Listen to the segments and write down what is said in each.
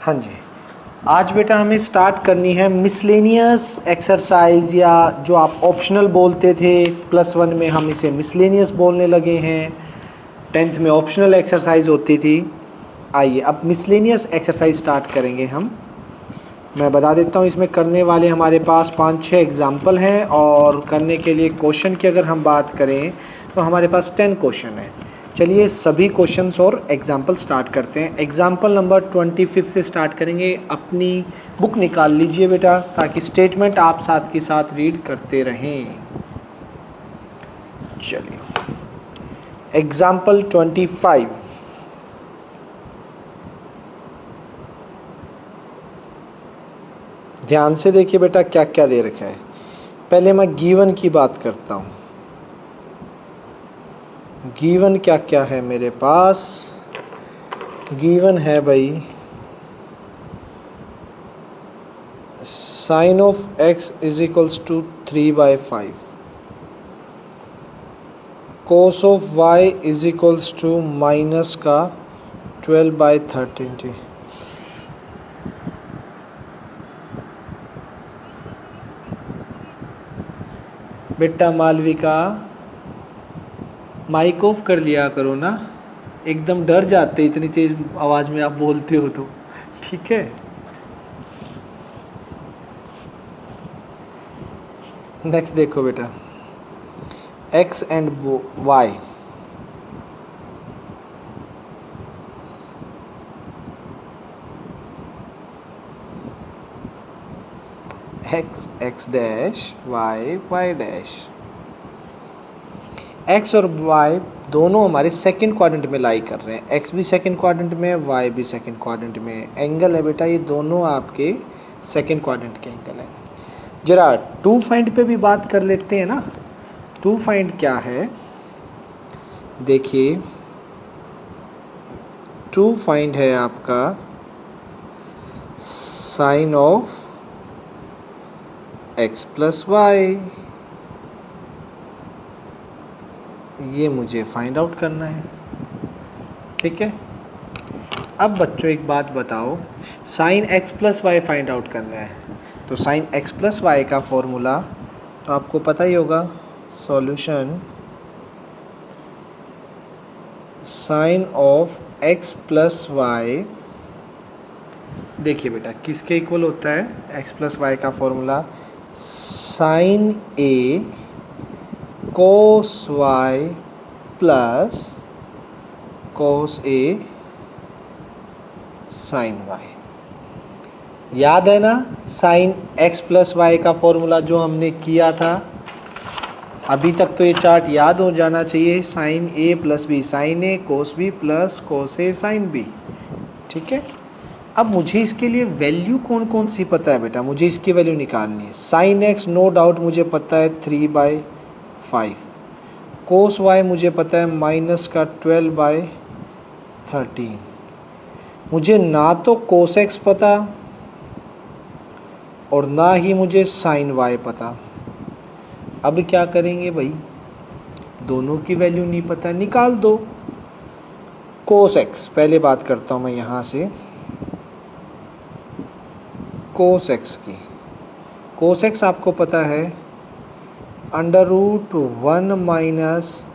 हाँ जी, आज बेटा हमें स्टार्ट करनी है मिसलेनियस एक्सरसाइज, या जो आप ऑप्शनल बोलते थे +1 में हम इसे मिसलेनियस बोलने लगे हैं। 10th में ऑप्शनल एक्सरसाइज होती थी। आइए अब मिसलेनियस एक्सरसाइज स्टार्ट करेंगे हम। मैं बता देता हूँ, इसमें करने वाले हमारे पास 5-6 एग्जाम्पल हैं, और करने के लिए क्वेश्चन की अगर हम बात करें तो हमारे पास 10 क्वेश्चन हैं। चलिए सभी क्वेश्चंस और एग्जाम्पल स्टार्ट करते हैं। एग्जाम्पल नंबर 25 से स्टार्ट करेंगे। अपनी बुक निकाल लीजिए बेटा, ताकि स्टेटमेंट आप साथ के साथ रीड करते रहें। चलिए एग्जाम्पल 25। ध्यान से देखिए बेटा क्या क्या दे रखा है। पहले मैं गिवन की बात करता हूँ। गिवन क्या क्या है मेरे पास? गिवन है भाई sin of x is equals to 3/5, cos of y is equals to minus का 12/13। बेटा मालविका, माइक ऑफ कर लिया करो ना, एकदम डर जाते इतनी तेज आवाज़ में आप बोलते हो तो। ठीक है, नेक्स्ट देखो बेटा, x and y। x dash y dash. x और y दोनों हमारे सेकंड क्वाड्रेंट में लाई कर रहे हैं। x भी सेकंड क्वाड्रेंट में, y भी सेकंड क्वाड्रेंट में। एंगल है बेटा, ये दोनों आपके सेकंड क्वाड्रेंट के एंगल हैं। जरा टू फाइंड पे भी बात कर लेते हैं ना। टू फाइंड क्या है देखिए, टू फाइंड है आपका sine of x plus y. ये मुझे फाइंड आउट करना है। ठीक है, अब बच्चों एक बात बताओ, sine x plus y find out करना है, तो साइन x प्लस वाई का फॉर्मूला तो आपको पता ही होगा। Solution sine of x plus y, देखिए बेटा किसके इक्वल होता है x प्लस वाई का formula? Sine a cos y plus cos a sine y। याद है ना साइन x प्लस वाई का फॉर्मूला जो हमने किया था? अभी तक तो ये चार्ट याद हो जाना चाहिए। Sine a plus B sine a, cos b plus cos a sine b। ठीक है, अब मुझे इसके लिए वैल्यू कौन कौन सी पता है बेटा? मुझे इसकी वैल्यू निकालनी है। साइन x नो डाउट मुझे पता है 3/5, कोस y मुझे पता है माइनस का 12/13। मुझे ना तो कोस x पता और ना ही मुझे साइन y पता। अब क्या करेंगे भाई, दोनों की वैल्यू नहीं पता, निकाल दो। कोस x पहले बात करता हूँ मैं यहाँ से, कोस x की। कोस x आपको पता है √1 minus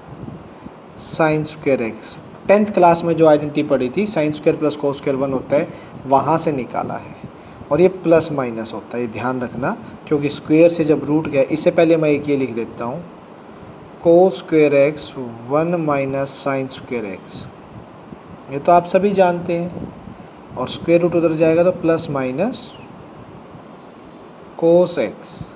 sign square x. 10th class में जो आइडेंटिटी पढ़ी थी, sine square plus cos square 1 होता है, वहाँ से निकाला है। और ये प्लस माइनस होता है, ये ध्यान रखना, क्योंकि स्क्वायर से जब रूट गया। इससे पहले मैं एक ये लिख देता हूँ, cos square x 1 minus sign square x. ये तो आप सभी जानते हैं, और स्क्वायर रूट उधर जाएगा तो plus minus cos x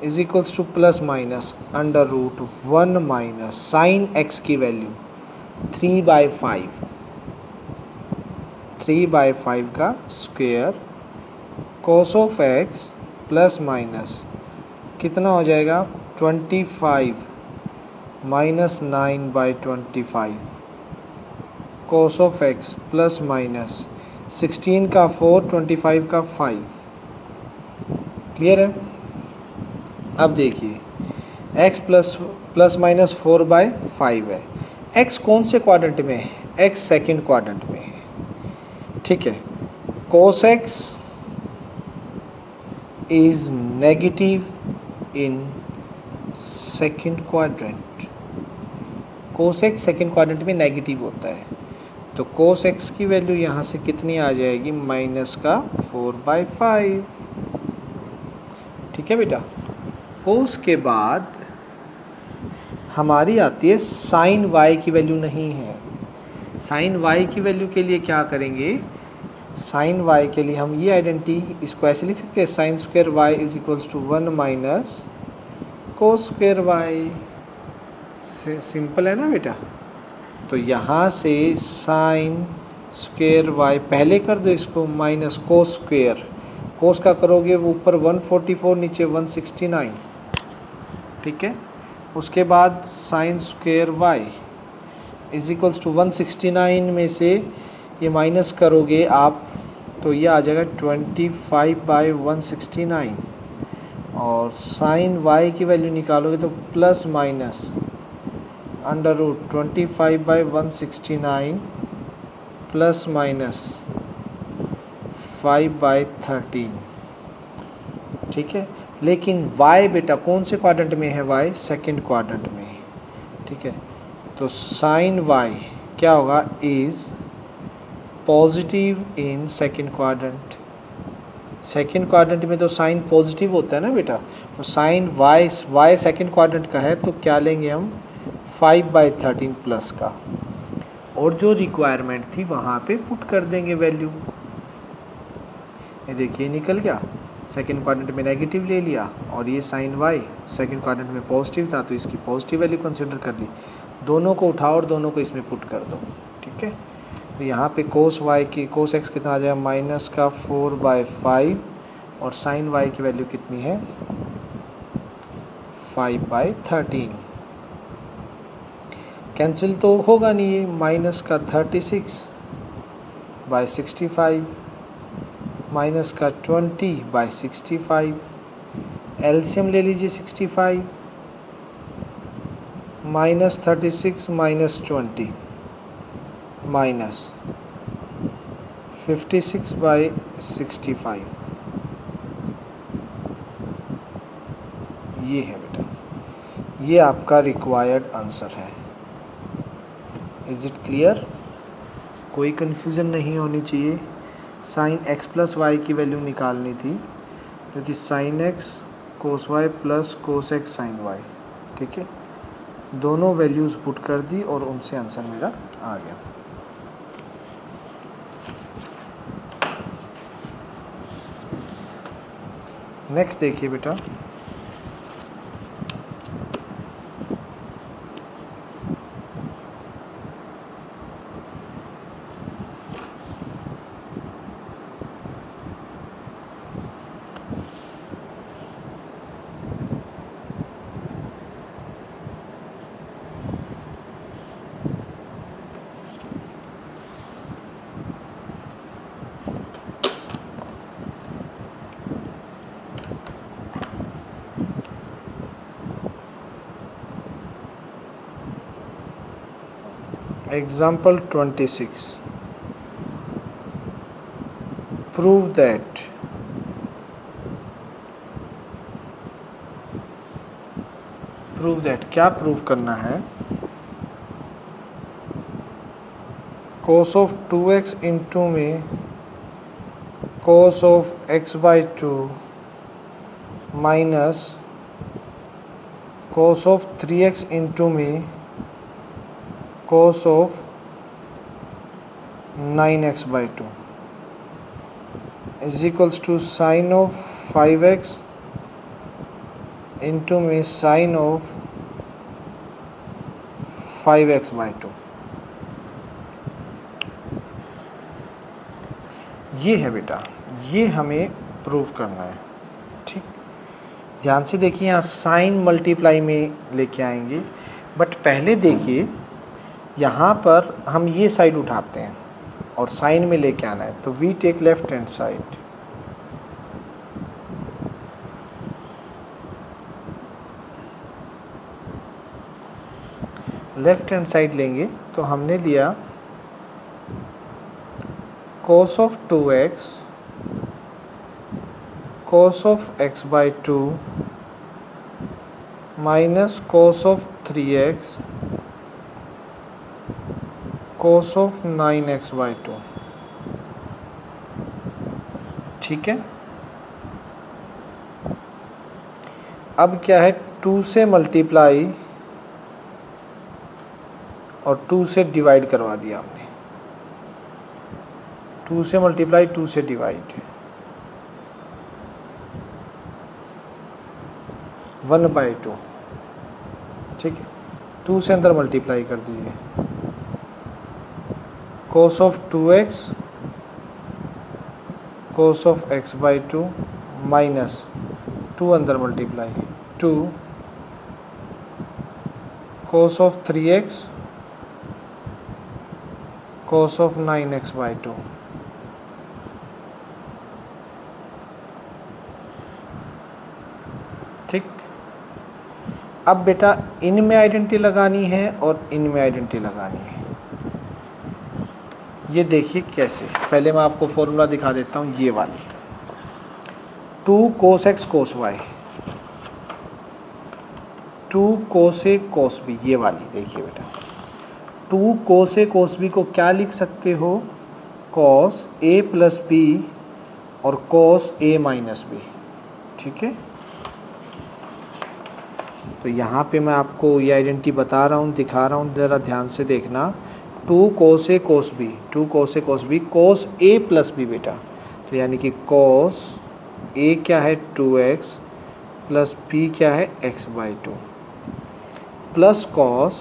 is equals two plus minus √1 minus sine x की वैल्यू 3/5, 3/5 का square cos of x plus minus कितना हो जाएगा 25 minus 9/25, cos of x plus minus 16 का 4, 25 का 5। क्लियर है? अब देखिए x प्लस माइनस 4/5 है। x कौन से क्वाड्रेंट में है? x सेकंड क्वाड्रेंट में है। ठीक है, cos x is negative in second quadrant. cos x second quadrant में नेगेटिव होता है, तो cos x की वैल्यू यहाँ से कितनी आ जाएगी, -4/5। ठीक है बेटा। cos के बाद हमारी आती है sin y की वैल्यू नहीं है। sin y की वैल्यू के लिए क्या करेंगे, sin y के लिए हम ये आइडेंटिटी इसको ऐसे लिख सकते हैं, sin square y is equals to 1 minus cos square y। Simple है ना बेटा। तो यहाँ से sin स्क्वायर y पहले कर दो इसको, माइनस cos स्क्वायर, cos का करोगे वो ऊपर 144 नीचे 169। ठीक है। उसके बाद sin square y is equals to 169 में से ये माइनस करोगे आप तो ये आ जाएगा 25/169, और sin y की वैल्यू निकालोगे तो प्लस माइनस √25/169 प्लस माइनस 5/13। ठीक है। लेकिन y बेटा कौन से क्वाड्रेंट में है, y सेकंड क्वाड्रेंट में। ठीक है। तो sin y क्या होगा, is positive in second quadrant. Second quadrant में तो साइन पॉजिटिव होता है ना बेटा, तो साइन y सेकंड क्वाड्रेंट का है तो क्या लेंगे हम, 5/13 प्लस का, और जो रिक्वायरमेंट थी वहाँ पे पुट कर देंगे वैल्यू। ये देखिए निकल गया, सेकंड क्वाड्रेंट में नेगेटिव ले लिया, और ये साइन y सेकंड क्वाड्रेंट में पॉजिटिव था तो इसकी पॉजिटिव वैल्यू कंसिडर कर ली। दोनों को उठाओ और दोनों को इसमें पुट कर दो। ठीक है। तो यहाँ पे cos x कितना आ जाएगा, -4/5, और sin y की वैल्यू कितनी है, 5/13। कैंसिल तो होगा नहीं ये, -36/65 -20/65, एलसीएम ले लीजिए 65, -36 -20 -56/65। ये है बेटा, ये आपका रिक्वायर्ड आंसर है। Is it clear? कोई कन्फ्यूज़न नहीं होनी चाहिए। साइन x प्लस वाई की वैल्यू निकालनी थी, क्योंकि sine x cos y plus cos x sine y। ठीक है। दोनों वैल्यूज़ पुट कर दी और उनसे आंसर मेरा आ गया। नेक्स्ट देखिए बेटा, एग्जाम्पल 26, प्रूव दैट क्या प्रूव करना है, cos ऑफ 2x इंटू में cos of x/2 minus cos of 3x into में cos of 9x/2 is equals to sine of 5x into में साइन ऑफ 5x/2। ये है बेटा, ये हमें प्रूव करना है। ठीक, ध्यान से देखिए, यहाँ साइन मल्टीप्लाई में लेके आएंगे, बट पहले देखिए यहाँ पर हम ये साइड उठाते हैं और साइन में लेके आना है, तो we take left hand side. Left hand side लेंगे तो हमने लिया cos of 2x cos of x by 2 minus cos of 3x cos of 9x by 2। ठीक है, अब क्या है, 2 से मल्टीप्लाई और 2 से डिवाइड करवा दिया हमने। 2 से मल्टीप्लाई 2 से डिवाइड, 1/2। ठीक है, 2 से अंदर मल्टीप्लाई कर दीजिए, cos of 2x cos of x by 2 minus 2 अंदर multiply 2 cos of 3x cos of 9x by 2। ठीक, अब बेटा इनमें आइडेंटिटी लगानी है और इनमें आइडेंटिटी लगानी है। ये देखिए कैसे, पहले मैं आपको फॉर्मूला दिखा देता हूँ, ये वाली 2 cos x cos y 2 cos a cos b, ये वाली देखिए बेटा 2 cos a cos b को क्या लिख सकते हो, cos a प्लस b और cos a माइनस b। ठीक है, तो यहाँ पे मैं आपको ये आइडेंटिटी बता रहा हूँ, दिखा रहा हूँ, ज़रा ध्यान से देखना। 2 cos a cos b 2 cos a cos b cos a plus b बेटा, तो यानी कि cos a क्या है 2x प्लस b क्या है x by 2 plus cos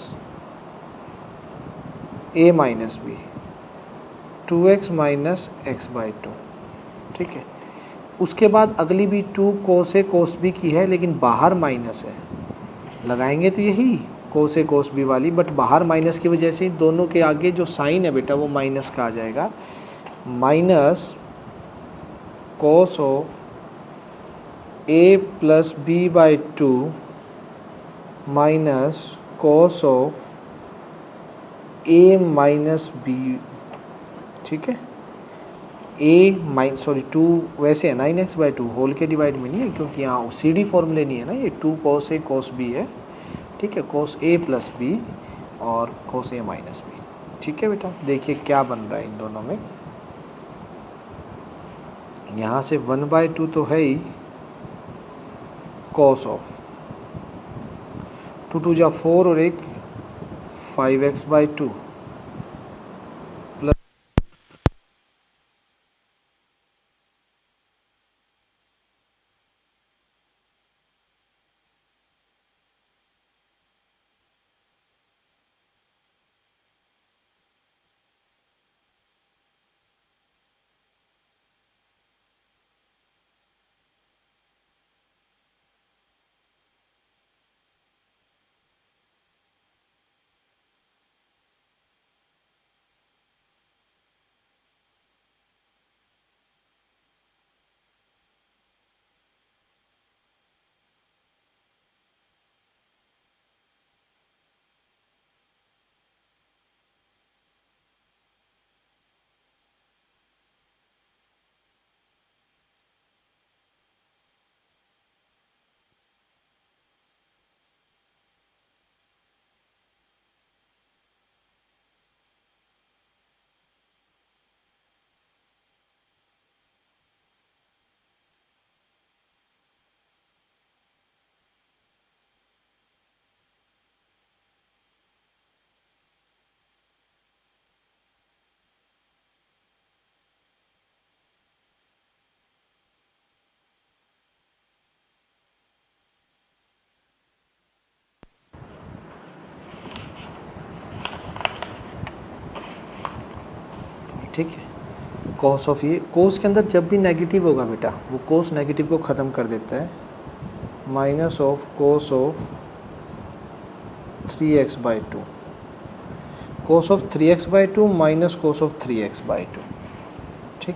a minus b 2x minus x by 2। ठीक है, उसके बाद अगली भी 2 cos a cos b की है, लेकिन बाहर माइनस है, लगाएंगे तो यही cos a cos b वाली, बट बाहर माइनस की वजह से दोनों के आगे जो साइन है बेटा वो माइनस का आ जाएगा, minus cos of a plus b by 2 minus cos of a minus b। ठीक है, टू वैसे है 9x बाई 2 होल के डिवाइड में नहीं है, क्योंकि यहाँ सी डी फॉर्मूले नहीं है ना, ये 2 cos a cos b है। ठीक है, cos a प्लस b और cos a माइनस b। ठीक है बेटा, देखिए क्या बन रहा है इन दोनों में, यहाँ से 1/2 तो है ही, cos ऑफ 2 2 4 और एक 5x बाई 2 प्लस ठीक है, cos ऑफ ये cos के अंदर जब भी नेगेटिव होगा बेटा वो cos नेगेटिव को ख़त्म कर देता है, minus of cos of 3x by 2 cos of 3x by 2 minus cos of 3x by 2। ठीक,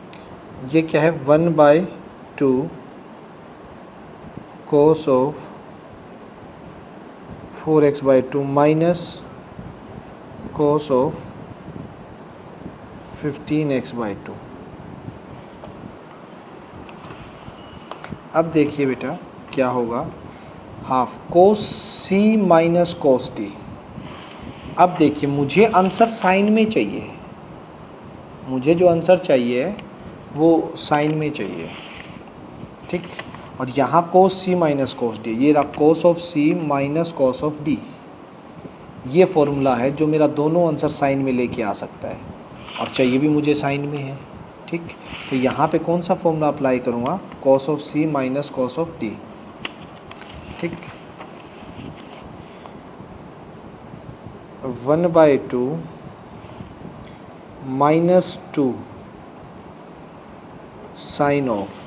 ये क्या है 1/2 cos ऑफ 4x बाई 2 minus cos of 15x by 2। अब देखिए बेटा क्या होगा, हाफ कोस सी माइनस कोस डी। अब देखिए मुझे आंसर साइन में चाहिए, मुझे जो आंसर चाहिए वो साइन में चाहिए, ठीक। और यहाँ कोस सी माइनस कोस डी, ये रहा cos of C minus cos of D, ये फॉर्मूला है जो मेरा दोनों आंसर साइन में लेके आ सकता है, और चाहिए भी मुझे साइन में है, ठीक। तो यहाँ पे कौन सा फॉर्मूला अप्लाई करूँगा, cos of C minus cos of D, ठीक। 1/2 माइनस 2 sine of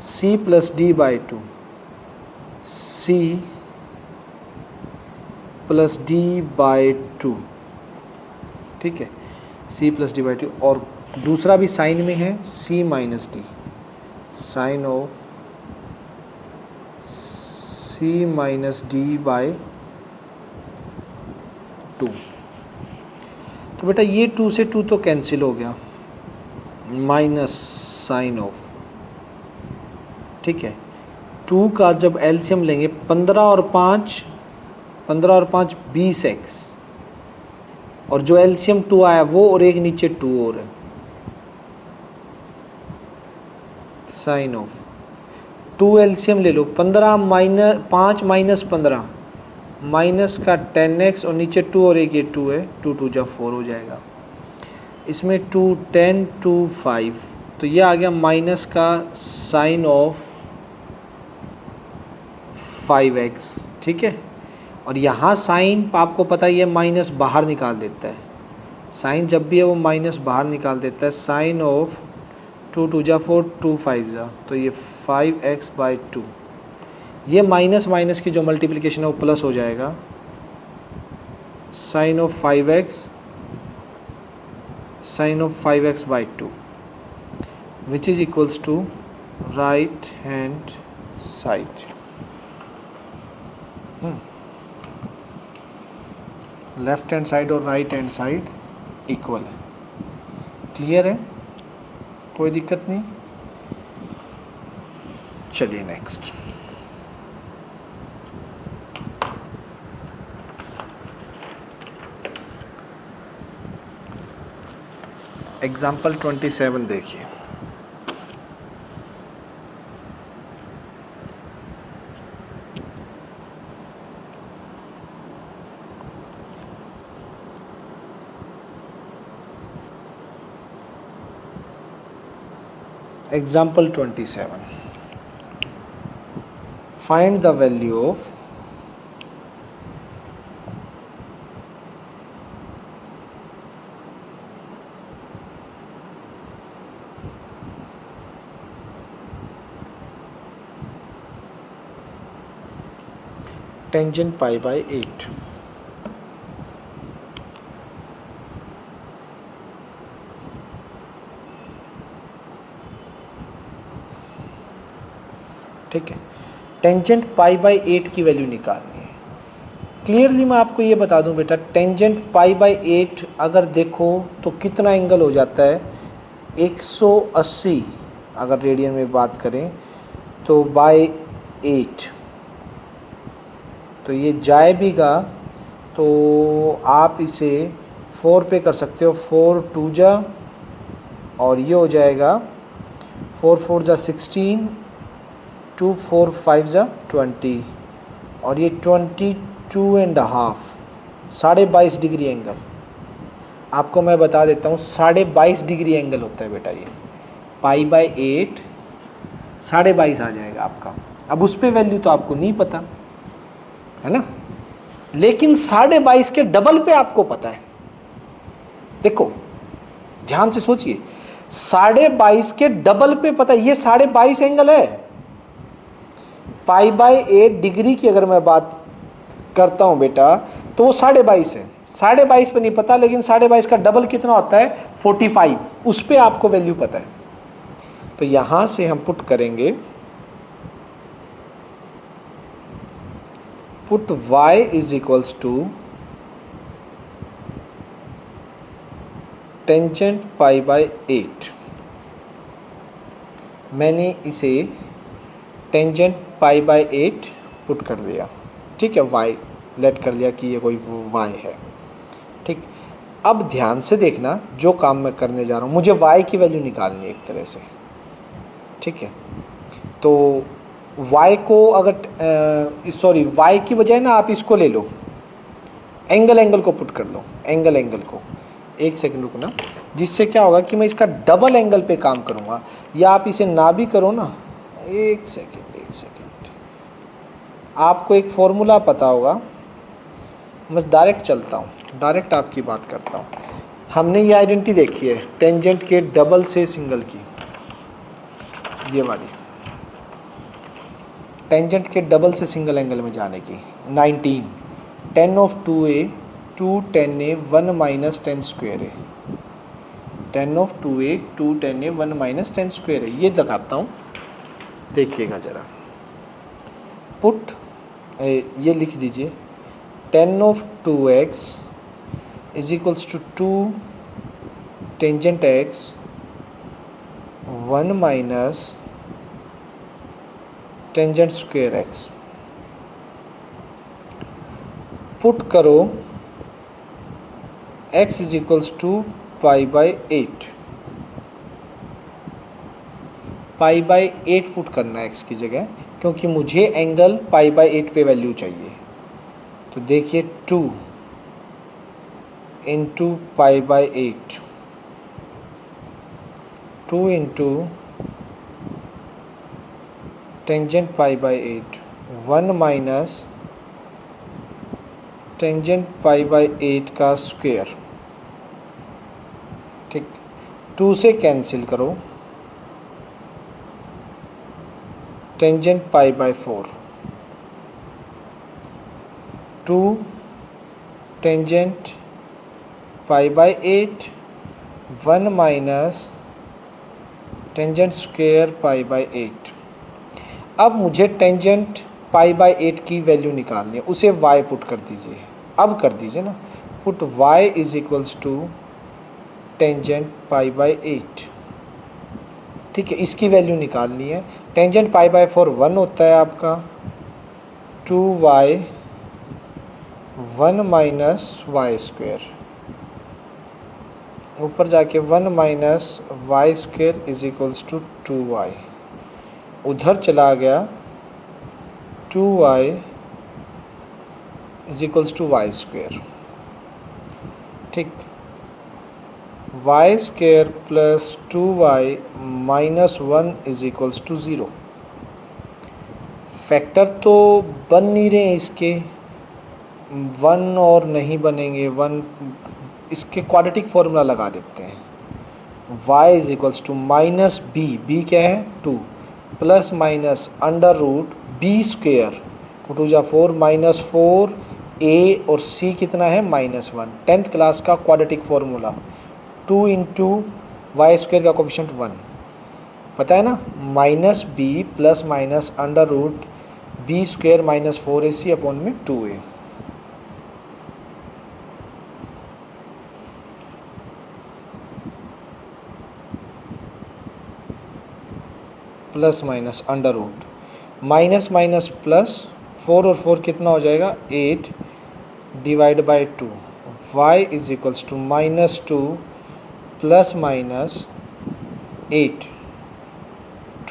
C plus D by 2, C plus D by 2, ठीक है, सी प्लस डी बाई 2। और दूसरा भी साइन में है, C minus D, sine of C minus D by 2। तो बेटा ये 2 से 2 तो कैंसिल हो गया, माइनस साइन ऑफ, ठीक है। 2 का जब एलसीएम लेंगे 15 और 5 20x, और जो एलसीएम 2 आया वो और एक नीचे 2 और है, साइन ऑफ 2 एलसीएम ले लो, 15 माइनस 5 माइनस 15 माइनस का 10x और नीचे 2 और एक ये 2 है, 2 2 जब 4 हो जाएगा, इसमें 2 10 2 5, तो ये आ गया माइनस का साइन ऑफ 5x, ठीक है। और यहाँ साइन आपको पता ही है माइनस बाहर निकाल देता है, साइन जब भी है वो माइनस बाहर निकाल देता है, साइन ऑफ 2 2 जा 4 2 5 जा, तो ये 5x बाई 2, ये माइनस माइनस की जो मल्टीप्लिकेशन है वो प्लस हो जाएगा, sine of 5x sine of 5x by 2, which is equals to right hand side. Left hand side और राइट हैंड साइड इक्वल है, क्लियर है, कोई दिक्कत नहीं। चलिए नेक्स्ट, एग्जाम्पल 27 देखिए। Example 27. Find the value of tangent pi by 8. ठीक है, टेंजेंट पाई बाई 8 की वैल्यू निकालनी है। क्लियरली मैं आपको ये बता दूं बेटा, टेंजेंट पाई बाई 8 अगर देखो तो कितना एंगल हो जाता है, 180 अगर रेडियन में बात करें तो बाई 8, तो ये जाए भी गा तो आप इसे 4 पे कर सकते हो, 4 2 जा और ये हो जाएगा 4 4 जा 16, 2 4 5 जा 20 और ये 22.5, 22.5 डिग्री एंगल। आपको मैं बता देता हूँ 22.5 डिग्री एंगल होता है बेटा, ये पाई बाई 8 22.5 आ जाएगा आपका। अब उस पर वैल्यू तो आपको नहीं पता है ना, लेकिन 22.5 के डबल पे आपको पता है। देखो ध्यान से सोचिए, 22.5 के डबल पे पता है, ये 22.5 एंगल है। पाई बाई 8 डिग्री की अगर मैं बात करता हूं बेटा तो वो 22.5 है, 22.5 पे नहीं पता, लेकिन 22.5 का डबल कितना होता है 45, उस पे आपको वैल्यू पता है। तो यहां से हम पुट करेंगे, put y is equals to tangent pi by 8। मैंने इसे टेंजेंट पाई बाय 8 पुट कर दिया, ठीक है, y लेट कर लिया कि ये कोई y है, ठीक। अब ध्यान से देखना जो काम मैं करने जा रहा हूँ, मुझे y की वैल्यू निकालनी है एक तरह से, ठीक है। तो y को अगर सॉरी y की बजाय ना आप इसको ले लो, एंगल को पुट कर लो, एंगल को, एक सेकंड रुकना, जिससे क्या होगा कि मैं इसका डबल एंगल पे काम करूँगा, या आप इसे ना भी करो ना, एक सेकंड, आपको एक फॉर्मूला पता होगा, मैं डायरेक्ट चलता हूँ, डायरेक्ट आपकी बात करता हूँ। हमने ये आइडेंटिटी देखी है टेंजेंट के डबल से सिंगल की, ये वाली टेंजेंट के डबल से सिंगल एंगल में जाने की, 19 10 of 2a 2 10a 1 minus 10 square है, 10 of 2a 2 10a 1 minus 10 square है, ये लगाता हूँ, देखिएगा ज़रा, पुट ये लिख दीजिए 10 of 2x is equals to 2 tangent x 1 minus tangent square x, put करो x is equals to pi by 8, pi by 8 put करना है x की जगह, क्योंकि मुझे एंगल पाई बाय 8 पे वैल्यू चाहिए। तो देखिए 2 into pi by 8, 2 into tangent pi by 8 1 minus tangent pi by 8 का स्क्वायर, ठीक, 2 से कैंसिल करो, tangent pi bye 4, 2 tangent pi by 8 1 minus tangent square pi by 8। अब मुझे टेंजेंट पाई बाय 8 की वैल्यू निकालनी है, उसे y पुट कर दीजिए, अब कर दीजिए ना, put y is equals to tangent pi by 8, ठीक है, इसकी वैल्यू निकालनी है। टेंजेंट पाई बाय 4 1 होता है आपका, 2y 1 माइनस वाई स्क्वायर, ऊपर जाके 1 minus Y square is equals to 2y, उधर चला गया 2y is equals to Y square, ठीक, Y square plus 2y minus 1 is equals to 0। Factor तो बन नहीं रहे हैं इसके, 1 और नहीं बनेंगे, 1, इसके क्वाड्रेटिक फॉर्मूला लगा देते हैं, y is equals to minus b क्या है 2, plus minus under root b square, 2 2 जा 4 माइनस 4 a और c कितना है -1, 10th क्लास का quadratic formula, 2 into y square का कोफिशिएंट 1, पता है ना, minus b plus minus under root b square minus 4ac upon में 2a, plus minus under root, minus minus plus 4 और 4 कितना हो जाएगा 8 divide by 2, y is equals to -2 plus minus 8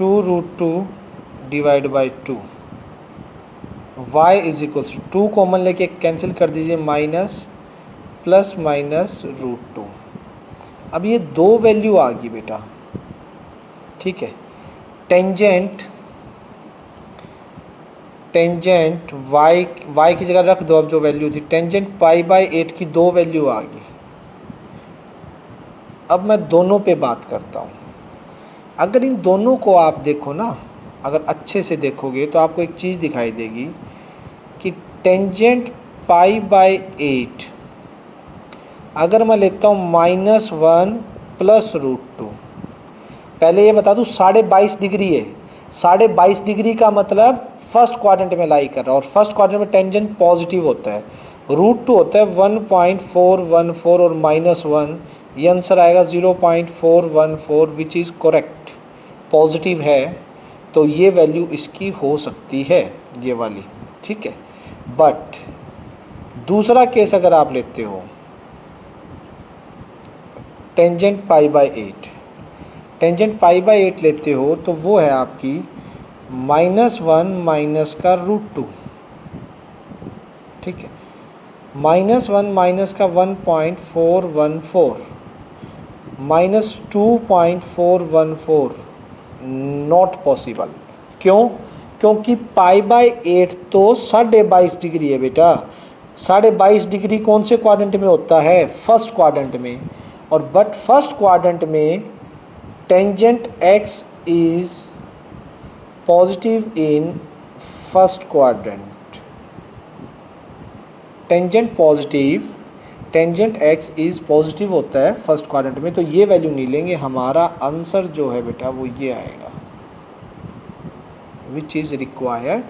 2√2 divide by 2, y is equals to 2 common लेके cancel कर दीजिए, minus plus minus √2। अब ये दो वैल्यू आ गई बेटा, ठीक है, टेंजेंट y की जगह रख दो, अब जो वैल्यू थी टेंजेंट पाई बाय 8 की दो वैल्यू आ गई। अब मैं दोनों पे बात करता हूँ, अगर इन दोनों को आप देखो ना, अगर अच्छे से देखोगे तो आपको एक चीज़ दिखाई देगी कि टेंजेंट पाई बाय 8 अगर मैं लेता हूँ -1 प्लस √2, पहले ये बता दूँ 22.5 डिग्री है, 22.5 डिग्री का मतलब फर्स्ट क्वाड्रेंट में लाई कर रहा है, और फर्स्ट क्वाड्रेंट में टेंजेंट पॉजिटिव होता है, √2 होता है 1.414 और -1, ये आंसर आएगा 0.414 विच इज़ करेक्ट, पॉजिटिव है, तो ये वैल्यू इसकी हो सकती है, ये वाली, ठीक है। बट दूसरा केस अगर आप लेते हो tangent pi by 8, tangent pi by 8 लेते हो तो वो है आपकी -1 माइनस का √2, ठीक है। -1 माइनस का 1.414 -2.414 नॉट पॉसिबल। क्यों? क्योंकि पाई बाय 8 तो 22.5 डिग्री है बेटा। 22.5 डिग्री कौन से क्वाड्रेंट में होता है? फर्स्ट क्वाड्रेंट में। और बट फर्स्ट क्वाड्रेंट में tangent x is positive in first quadrant, tangent positive, tangent x is positive होता है फर्स्ट क्वाड्रेंट में। तो ये वैल्यू नहीं लेंगे, हमारा आंसर जो है बेटा वो ये आएगा, which is required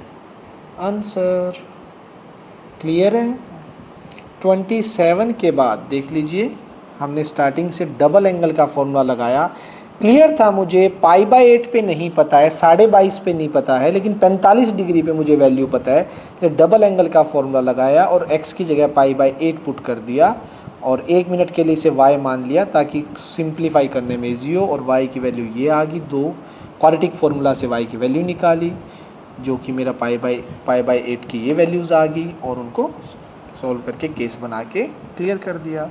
answer. Clear है? 27 के बाद देख लीजिए, हमने स्टार्टिंग से डबल एंगल का फॉर्मूला लगाया। क्लियर था मुझे पाई बाय 8 पे नहीं पता है, 22.5 पे नहीं पता है, लेकिन 45 डिग्री पे मुझे वैल्यू पता है। तो डबल एंगल का फॉर्मूला लगाया और x की जगह पाई बाय 8 पुट कर दिया और 1 मिनट के लिए इसे y मान लिया ताकि सिंप्लीफाई करने में ईजी हो। और y की वैल्यू ये आ गई, 2 क्वाड्रेटिक फार्मूला से y की वैल्यू निकाली जो कि मेरा पाई बाय 8 की ये वैल्यूज़ आ गई और उनको सॉल्व करके केस बना के क्लियर कर दिया।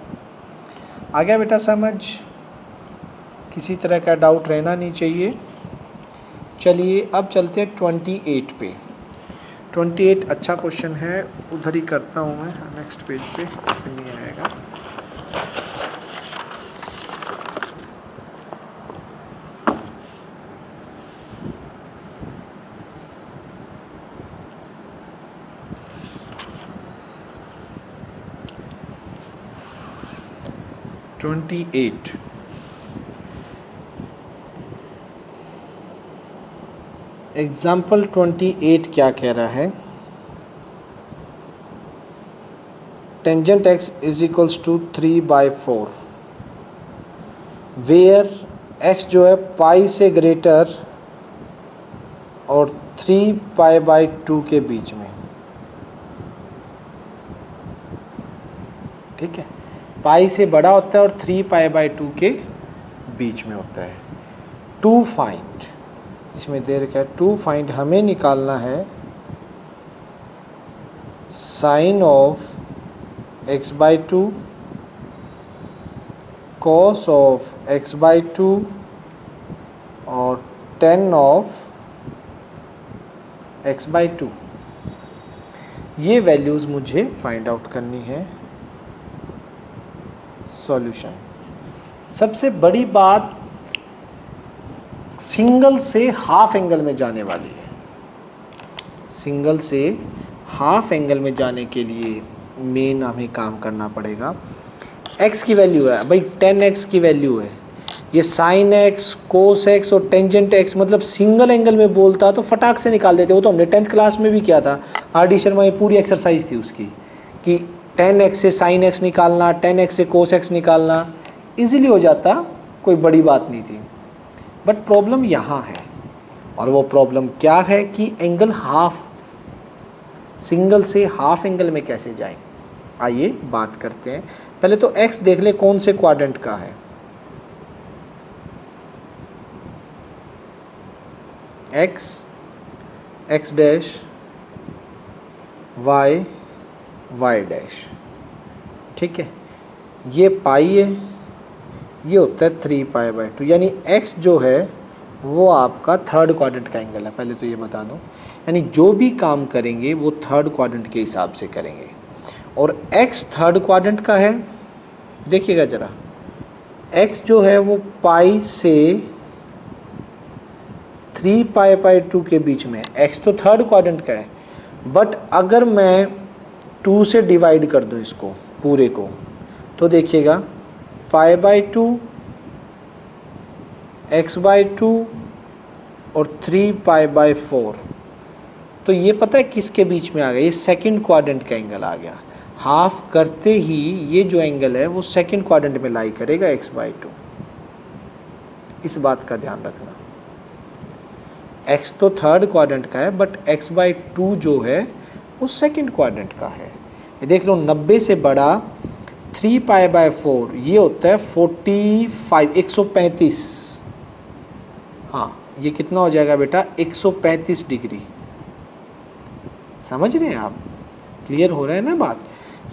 आ गया बेटा समझ? किसी तरह का डाउट रहना नहीं चाहिए। चलिए अब चलते हैं 28 पे। 28 अच्छा क्वेश्चन है, उधर ही करता हूँ मैं, नेक्स्ट पेज पे, इस पे नहीं आएगा। एग्जाम्पल 28 क्या कह रहा है? Tangent x is equals to 3/4 where x जो है पाई से ग्रेटर और 3π/2 के बीच में, ठीक है। पाई से बड़ा होता है और 3π/2 के बीच में होता है। टू फाइंड, इसमें दे रखा है टू फाइंड, हमें निकालना है sign of x/2, cos of x/2 और टेन ऑफ x/2। ये वैल्यूज़ मुझे फाइंड आउट करनी है। सॉल्यूशन, सबसे बड़ी बात सिंगल से हाफ एंगल में जाने वाली है। सिंगल से हाफ एंगल में जाने के लिए मेन हमें काम करना पड़ेगा। x की वैल्यू है भाई, 10x की वैल्यू है, ये साइन x, कोस x और टेंजेंट x, मतलब सिंगल एंगल में बोलता तो फटाक से निकाल देते। वो तो हमने 10th क्लास में भी किया था, R D शर्मा, ये पूरी एक्सरसाइज थी उसकी कि 10x से साइन x निकालना, 10x से कोस x निकालना, इजीली हो जाता, कोई बड़ी बात नहीं थी। बट प्रॉब्लम यहाँ है, और वो प्रॉब्लम क्या है कि एंगल हाफ, सिंगल से हाफ एंगल में कैसे जाए। आइए बात करते हैं। पहले तो x देख ले कौन से क्वाड्रेंट का है। x, x dash, y, y dash, ठीक है। ये पाई है, ये होता है 3π/2, यानी x जो है वो आपका थर्ड क्वाड्रेंट का एंगल है। पहले तो ये बता दूं, यानी जो भी काम करेंगे वो थर्ड क्वाड्रेंट के हिसाब से करेंगे। और x थर्ड क्वाड्रेंट का है, देखिएगा ज़रा, x जो है वो पाई से 3π/2 के बीच में, x तो थर्ड क्वाड्रेंट का है। बट अगर मैं 2 से डिवाइड कर दूं इसको पूरे को, तो देखिएगा π/2, x/2 और 3π/4, तो ये पता है किसके बीच में आ गया? ये सेकंड क्वाड्रेंट का एंगल आ गया। हाफ करते ही ये जो एंगल है वो सेकंड क्वाड्रेंट में लाई करेगा, x/2। इस बात का ध्यान रखना। x तो थर्ड क्वाड्रेंट का है बट x/2 जो है वो सेकंड क्वाड्रेंट का है। ये देख लो 90 से बड़ा 3π/4 ये होता है 45 135। हाँ ये कितना हो जाएगा बेटा 135 डिग्री। समझ रहे हैं आप, क्लियर हो रहा है ना बात।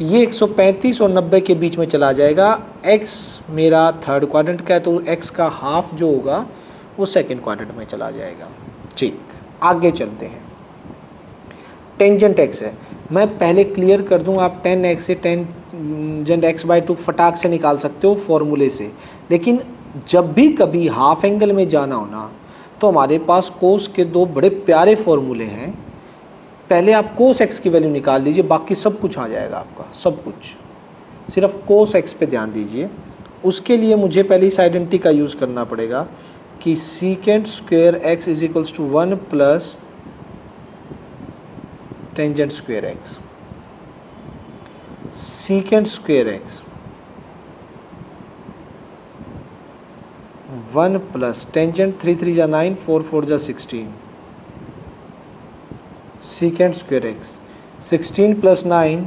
ये 135 और 90 के बीच में चला जाएगा। x मेरा थर्ड क्वाड्रेंट का है तो x का हाफ जो होगा वो सेकंड क्वाड्रेंट में चला जाएगा। ठीक, आगे चलते हैं। टेंजेंट x है, मैं पहले क्लियर कर दूं, आप 10x से टेंजेंट x/2 फटाक से निकाल सकते हो फॉर्मूले से, लेकिन जब भी कभी हाफ एंगल में जाना हो ना तो हमारे पास कोस के दो बड़े प्यारे फॉर्मूले हैं। पहले आप कोस x की वैल्यू निकाल लीजिए, बाकी सब कुछ आ जाएगा आपका, सब कुछ। सिर्फ कोस x पे ध्यान दीजिए। उसके लिए मुझे पहले इस आइडेंटिटी का यूज़ करना पड़ेगा कि secant square x is equals to 1 plus tangent square x। Secant square x 1 plus tangent 3 3 जा 9 4 4 जा 16 secant square x 16 plus 9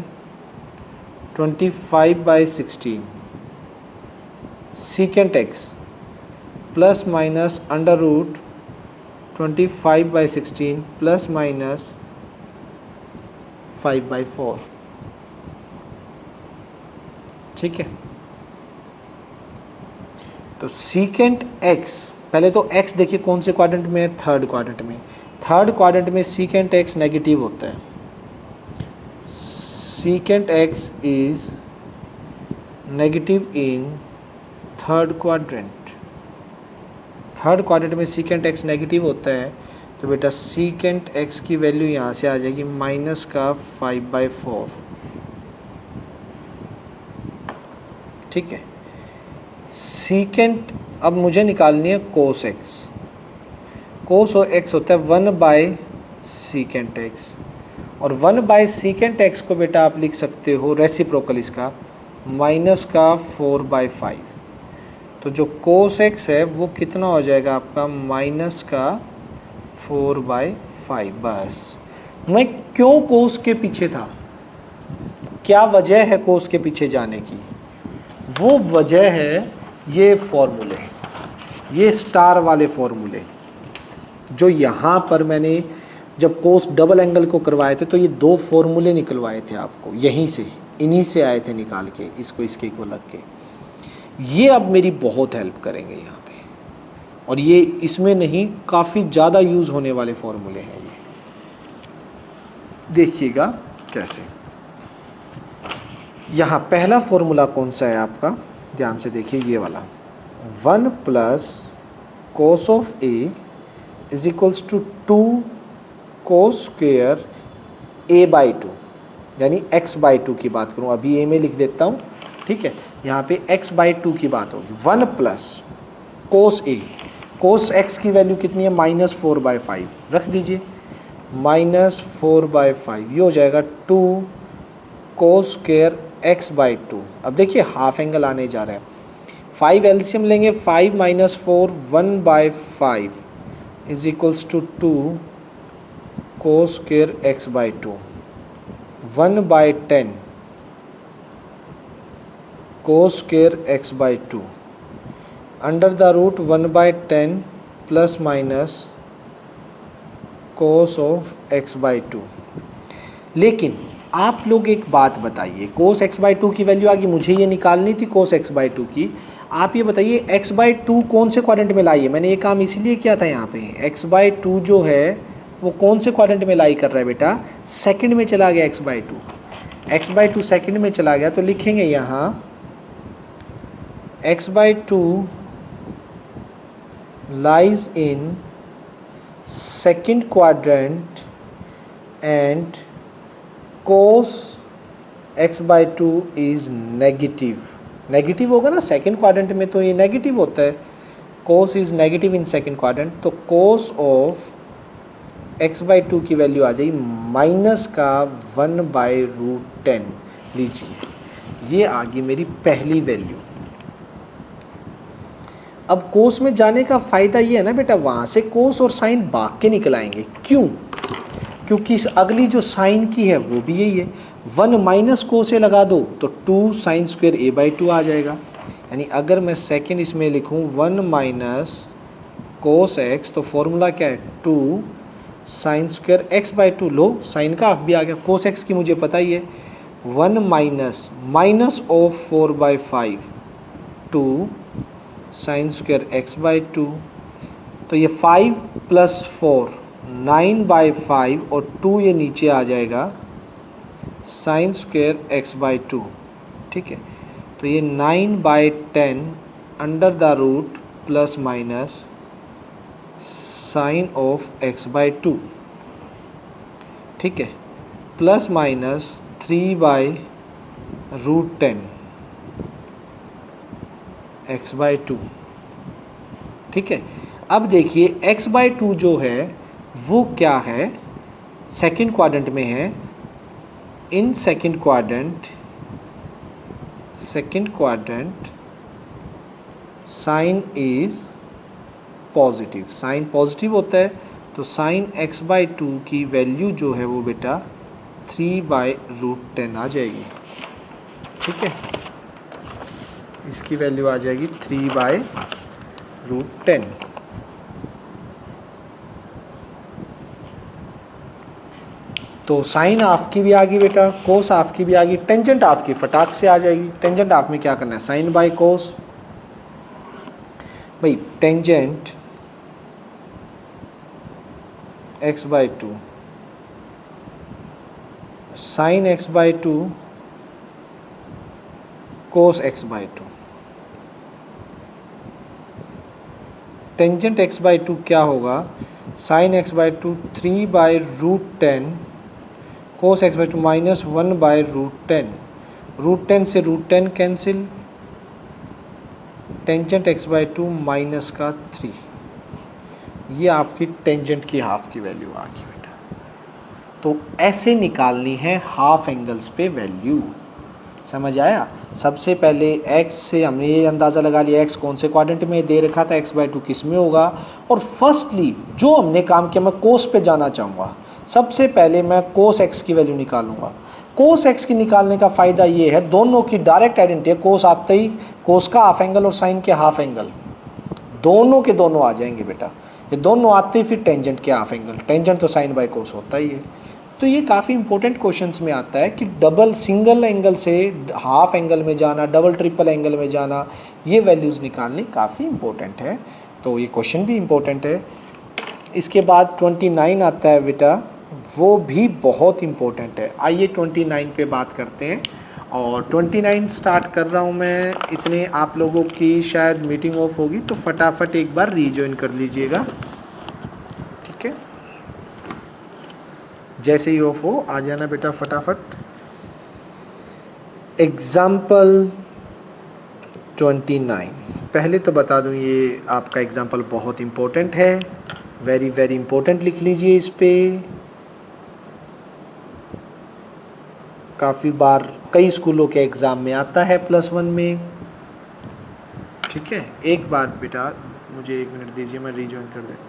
25/16 secant x plus minus under root 25/16 plus minus 5/4। ठीक है, तो सीकेंट x, पहले तो x देखिए कौन से क्वाड्रेंट में है, थर्ड क्वाड्रेंट में। थर्ड क्वाड्रेंट में सीकेंट x नेगेटिव होता है। Secant x is negative in third quadrant. Third quadrant में सीकेंट x नेगेटिव होता है तो बेटा सीकेंट x की वैल्यू यहाँ से आ जाएगी माइनस का 5/4। ठीक है, सीकेंट, अब मुझे निकालनी है कोस x। कोस x होता है 1/सीकेंट x, और 1/सीकेंट x को बेटा आप लिख सकते हो रेसिप्रोकल इसका माइनस का 4/5। तो जो कोस x है वो कितना हो जाएगा आपका माइनस का 4/5। बस। मैं क्यों कोस के पीछे था, क्या वजह है कोस के पीछे जाने की? वो वजह है ये फॉर्मूले, ये स्टार वाले फॉर्मूले जो यहाँ पर मैंने जब कोस डबल एंगल को करवाए थे तो ये दो फॉर्मूले निकलवाए थे आपको, यहीं से, इन्हीं से आए थे निकाल के, इसको इसके को लग के। ये अब मेरी बहुत हेल्प करेंगे यहाँ पे, और ये इसमें नहीं काफ़ी ज़्यादा यूज़ होने वाले फॉर्मूले हैं ये। देखिएगा कैसे। यहाँ पहला फॉर्मूला कौन सा है आपका, ध्यान से देखिए, ये वाला 1 plus cos of A is equals to 2 cos square a/2, यानी x/2 की बात करूँ, अभी a में लिख देता हूँ। ठीक है, यहाँ पे x/2 की बात होगी। 1 plus cos a, cos x की वैल्यू कितनी है माइनस 4/5, रख दीजिए माइनस 4/5, ये हो जाएगा 2 कोस स्क्वेयर x/2। अब देखिए हाफ एंगल आने जा रहा है, 5 एलसीएम लेंगे, 5 minus 4 1/5 is equals to 2 cos square x/2। 1/10 cos square x/2 under the root 1/10 plus minus cos of x/2। लेकिन आप लोग एक बात बताइए, कोस x/2 की वैल्यू आ गई, मुझे ये निकालनी थी कोस x/2 की। आप ये बताइए x/2 कौन से क्वाड्रेंट में लाई है? मैंने ये काम इसीलिए किया था यहाँ पे। x/2 जो है वो कौन से क्वाड्रेंट में लाई कर रहा है बेटा? सेकंड में चला गया x/2। x/2 सेकंड में चला गया तो लिखेंगे यहाँ x/2 lies in second quadrant and cos x/2 is negative. Negative होगा ना सेकंड क्वाड्रेंट में, तो ये नेगेटिव होता है। Cos is negative in second quadrant, तो कोस ऑफ x/2 की वैल्यू आ जाएगी माइनस का 1/√10। लीजिए ये आ गई मेरी पहली वैल्यू। अब कोस में जाने का फ़ायदा ये है ना बेटा, वहाँ से कोस और साइन भाग के निकल आएंगे। क्यों? क्योंकि इस अगली जो साइन की है वो भी यही है। 1 माइनस कोस से लगा दो तो 2 साइन स्क्वायर ए बाई 2 आ जाएगा। यानी अगर मैं सेकेंड इसमें लिखूँ 1 माइनस कोस एक्स, तो फॉर्मूला क्या है 2 साइन स्क्वायर एक्स बाई 2। लो साइन का हाफ भी आ गया, कोस एक्स की मुझे पता ही है। 1 minus minus of 4/5 2 sine square x by 2। तो ये 5 प्लस 4 9/5 और 2 ये नीचे आ जाएगा साइन स्क्वायर एक्स बाई 2। ठीक है, तो ये 9/10 under the root plus minus sine of x by 2। ठीक है, प्लस माइनस 3/√10 एक्स बाई 2। ठीक है, अब देखिए x बाई 2 जो है वो क्या है, सेकंड क्वाड्रेंट में है। In second quadrant sine is positive, sine positive होता है। तो साइन x बाई 2 की वैल्यू जो है वो बेटा 3/√10 आ जाएगी। ठीक है, इसकी वैल्यू आ जाएगी 3/√10। तो साइन हाफ की भी आ गई बेटा, कोस हाफ की भी आ गई, टेंजेंट हाफ की फटाक से आ जाएगी। टेंजेंट हाफ में क्या करना है, साइन बाय कोस। भाई tangent x by 2 sine x by 2 cos x by 2। Tangent x by 2 क्या होगा, sine x by 2 3/√10 cos x by 2 minus 1/√10। √10 से √10 cancel, tangent x by 2 minus का 3। ये आपकी टेंजेंट की हाफ की वैल्यू आ गई बेटा। तो ऐसे निकालनी है हाफ एंगल्स पे वैल्यू। समझ आया? सबसे पहले x से हमने ये अंदाज़ा लगा लिया x कौन से क्वाड्रेंट में दे रखा था, x बाई 2 किस में होगा। और फर्स्टली जो हमने काम किया, मैं कोस पे जाना चाहूँगा। सबसे पहले मैं कोस x की वैल्यू निकालूंगा। कोस x की निकालने का फ़ायदा ये है, दोनों की डायरेक्ट आइडेंटिटी है। कोस आते ही कोस का हाफ एंगल और साइन के हाफ एंगल दोनों के दोनों आ जाएंगे बेटा। ये दोनों आते ही फिर टेंजेंट के हाफ एंगल, टेंजेंट तो साइन बाय कोस होता ही है। तो ये काफ़ी इंपॉर्टेंट क्वेश्चंस में आता है कि डबल सिंगल एंगल से हाफ एंगल में जाना, डबल ट्रिपल एंगल में जाना, ये वैल्यूज़ निकालनी काफ़ी इंपॉर्टेंट है। तो ये क्वेश्चन भी इंपॉर्टेंट है। इसके बाद 29 आता है बेटा, वो भी बहुत इंपॉर्टेंट है। आइए 29 पे बात करते हैं। और 29 स्टार्ट कर रहा हूँ मैं, इतने आप लोगों की शायद मीटिंग ऑफ होगी, तो फटाफट एक बार रीजॉइन कर लीजिएगा। ठीक है, जैसे ही ऑफ हो आ जाना बेटा फटाफट। एग्जाम्पल 29, पहले तो बता दूं ये आपका एग्जाम्पल बहुत इम्पोर्टेंट है, वेरी वेरी इम्पोर्टेंट लिख लीजिए इस पे। काफ़ी बार कई स्कूलों के एग्ज़ाम में आता है +1 में। ठीक है, एक बात बेटा मुझे 1 मिनट दीजिए, मैं रीजॉइन कर देता हूँ।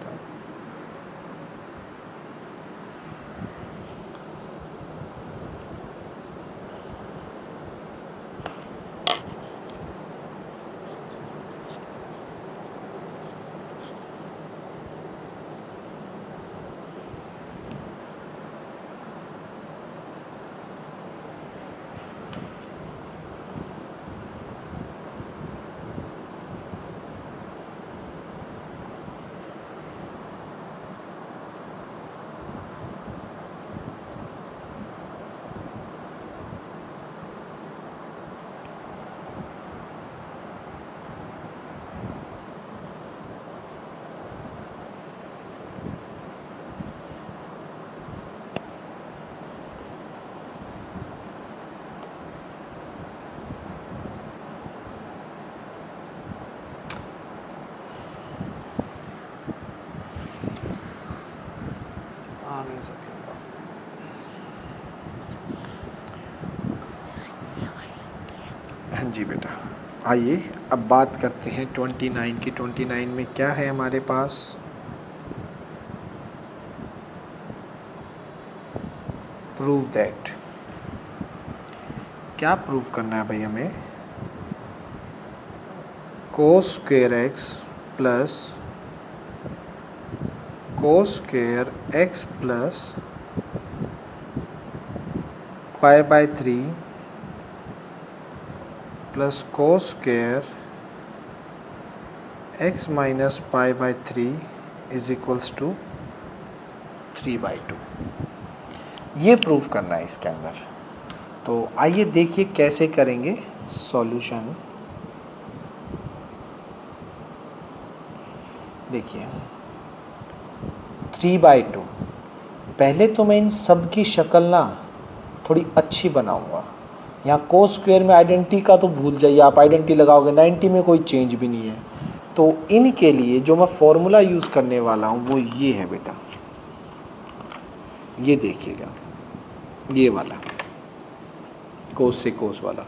हाँ जी बेटा, आइए अब बात करते हैं 29 की। 29 में क्या है हमारे पास, प्रूव दैट। क्या प्रूव करना है भाई हमें, cos square x plus cos square x plus pi by 3 plus cos square x minus pi by 3 is equals to 3/2। ये प्रूव करना है इसके अंदर। तो आइए देखिए कैसे करेंगे सॉल्यूशन। देखिए 3/2, पहले तो मैं इन सब की शक्ल ना थोड़ी अच्छी बनाऊंगा। यहाँ कोस स्क्वायर में आइडेंटिटी का तो भूल जाइए, आप आइडेंटिटी लगाओगे 90 में कोई चेंज भी नहीं है। तो इनके लिए जो मैं फॉर्मूला यूज़ करने वाला हूँ वो ये है बेटा, ये देखिएगा, ये वाला कोस से कोस वाला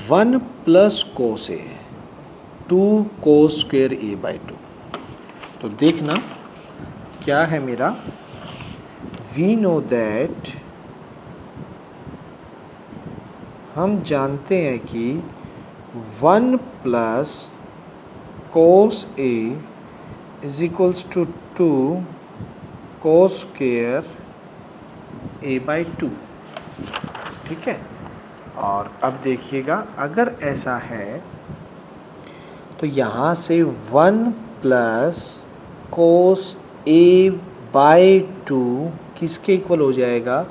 1 प्लस कोस ए 2 कोस स्क्वायर a/2। तो देखना क्या है मेरा, वी नो दैट, हम जानते हैं कि 1 plus cos A is equals to 2 cos square a/2। ठीक है। और अब देखिएगा अगर ऐसा है तो यहाँ से 1 प्लस कोस a/2 किसके इक्वल हो जाएगा,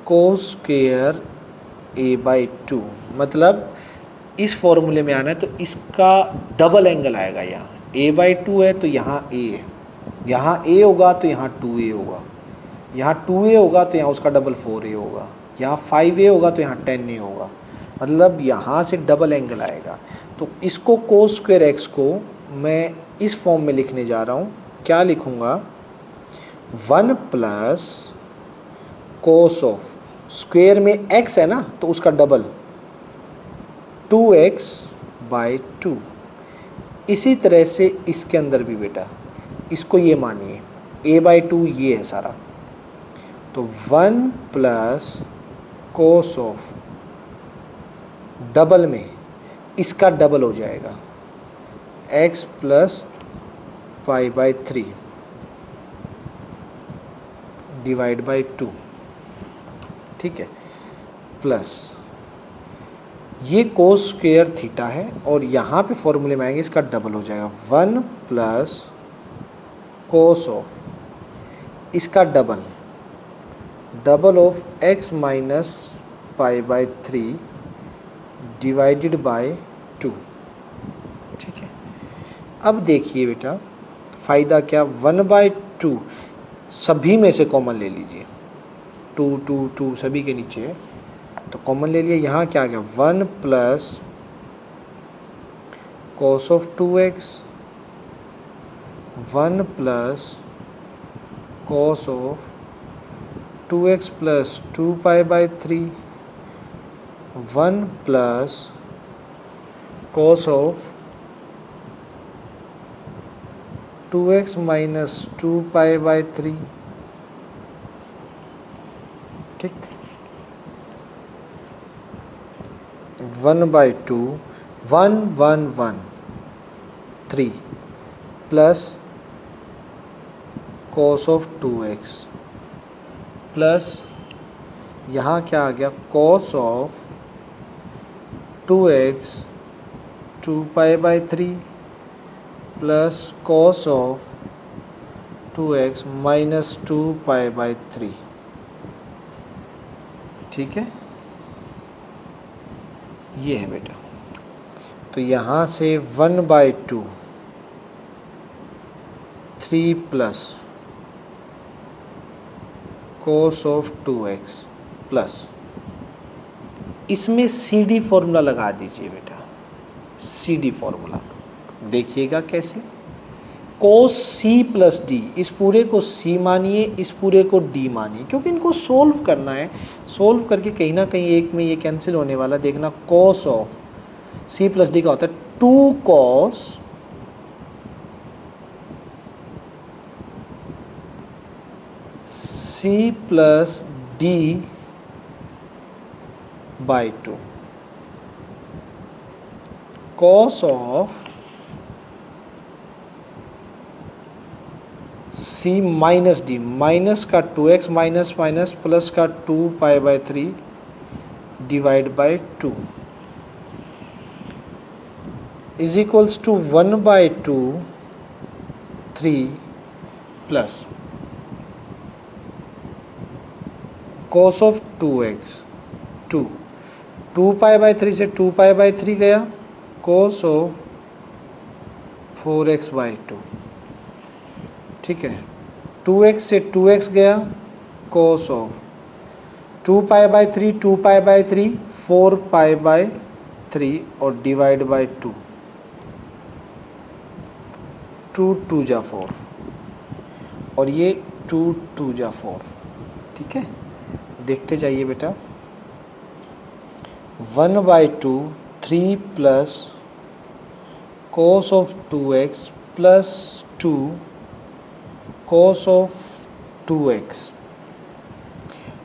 कोस स्क्वायर a/2। मतलब इस फॉर्मूले में आना है तो इसका डबल एंगल आएगा। यहाँ a/2 है तो यहाँ a है, यहाँ a होगा तो यहाँ 2a होगा, यहाँ 2a होगा तो यहाँ उसका डबल 4a होगा, यहाँ 5a होगा तो यहाँ 10a होगा। मतलब यहाँ से डबल एंगल आएगा। तो इसको कोस स्क्वायर एक्स को मैं इस फॉर्म में लिखने जा रहा हूँ। क्या लिखूँगा, 1 प्लस कोस ऑफ स्क्वायर में x है ना तो उसका डबल 2x/2। इसी तरह से इसके अंदर भी बेटा इसको ये मानिए a/2 ये है सारा, तो 1 प्लस कोस ऑफ डबल में इसका डबल हो जाएगा x प्लस π/3 डिवाइड बाई 2। ठीक है, प्लस ये कोस स्क्वायर थीटा है और यहाँ पे फॉर्मूले में आएंगे इसका डबल हो जाएगा 1 प्लस कोस ऑफ इसका double of x minus π/3 divided by 2। ठीक है। अब देखिए बेटा फ़ायदा क्या, 1/2 सभी में से कॉमन ले लीजिए, 2 2 2 सभी के नीचे है तो कॉमन ले लिए। यहाँ क्या आ गया, 1 plus cos of 2x 1 plus cos of 2x plus 2π/3 1 plus cos of 2x minus 2π/3। ठीक, 1/2 1 1 1 3 plus cos of 2x plus यहाँ क्या आ गया, cos of 2x 2π/3 plus cos of 2x minus 2π/3। ठीक है, ये है बेटा। तो यहाँ से 1/2 3 plus cos of 2x plus इसमें CD फॉर्मूला लगा दीजिए बेटा, CD फॉर्मूला देखिएगा कैसे, कोस C प्लस D, इस पूरे को C मानिए इस पूरे को D मानिए क्योंकि इनको सोल्व करना है। सोल्व करके कहीं ना कहीं एक में ये कैंसिल होने वाला, देखना cos of C plus D का होता है 2 cos C plus D by 2 cos of C minus D, minus का 2x माइनस माइनस प्लस का 2π/3 divide by 2 is equals to 1/2 3 plus cos of 2x 2 2π/3 से 2π/3 गया, cos ऑफ 4x/2, ठीक है। 2x से 2x गया, cos ऑफ 2π/3 2π/3 4π/3 और divide by 2 2 2 जा 4 और ये 2 2 जा 4, ठीक है। देखते जाइए बेटा, 1/2 3 plus cos of 2x plus 2 cos of 2x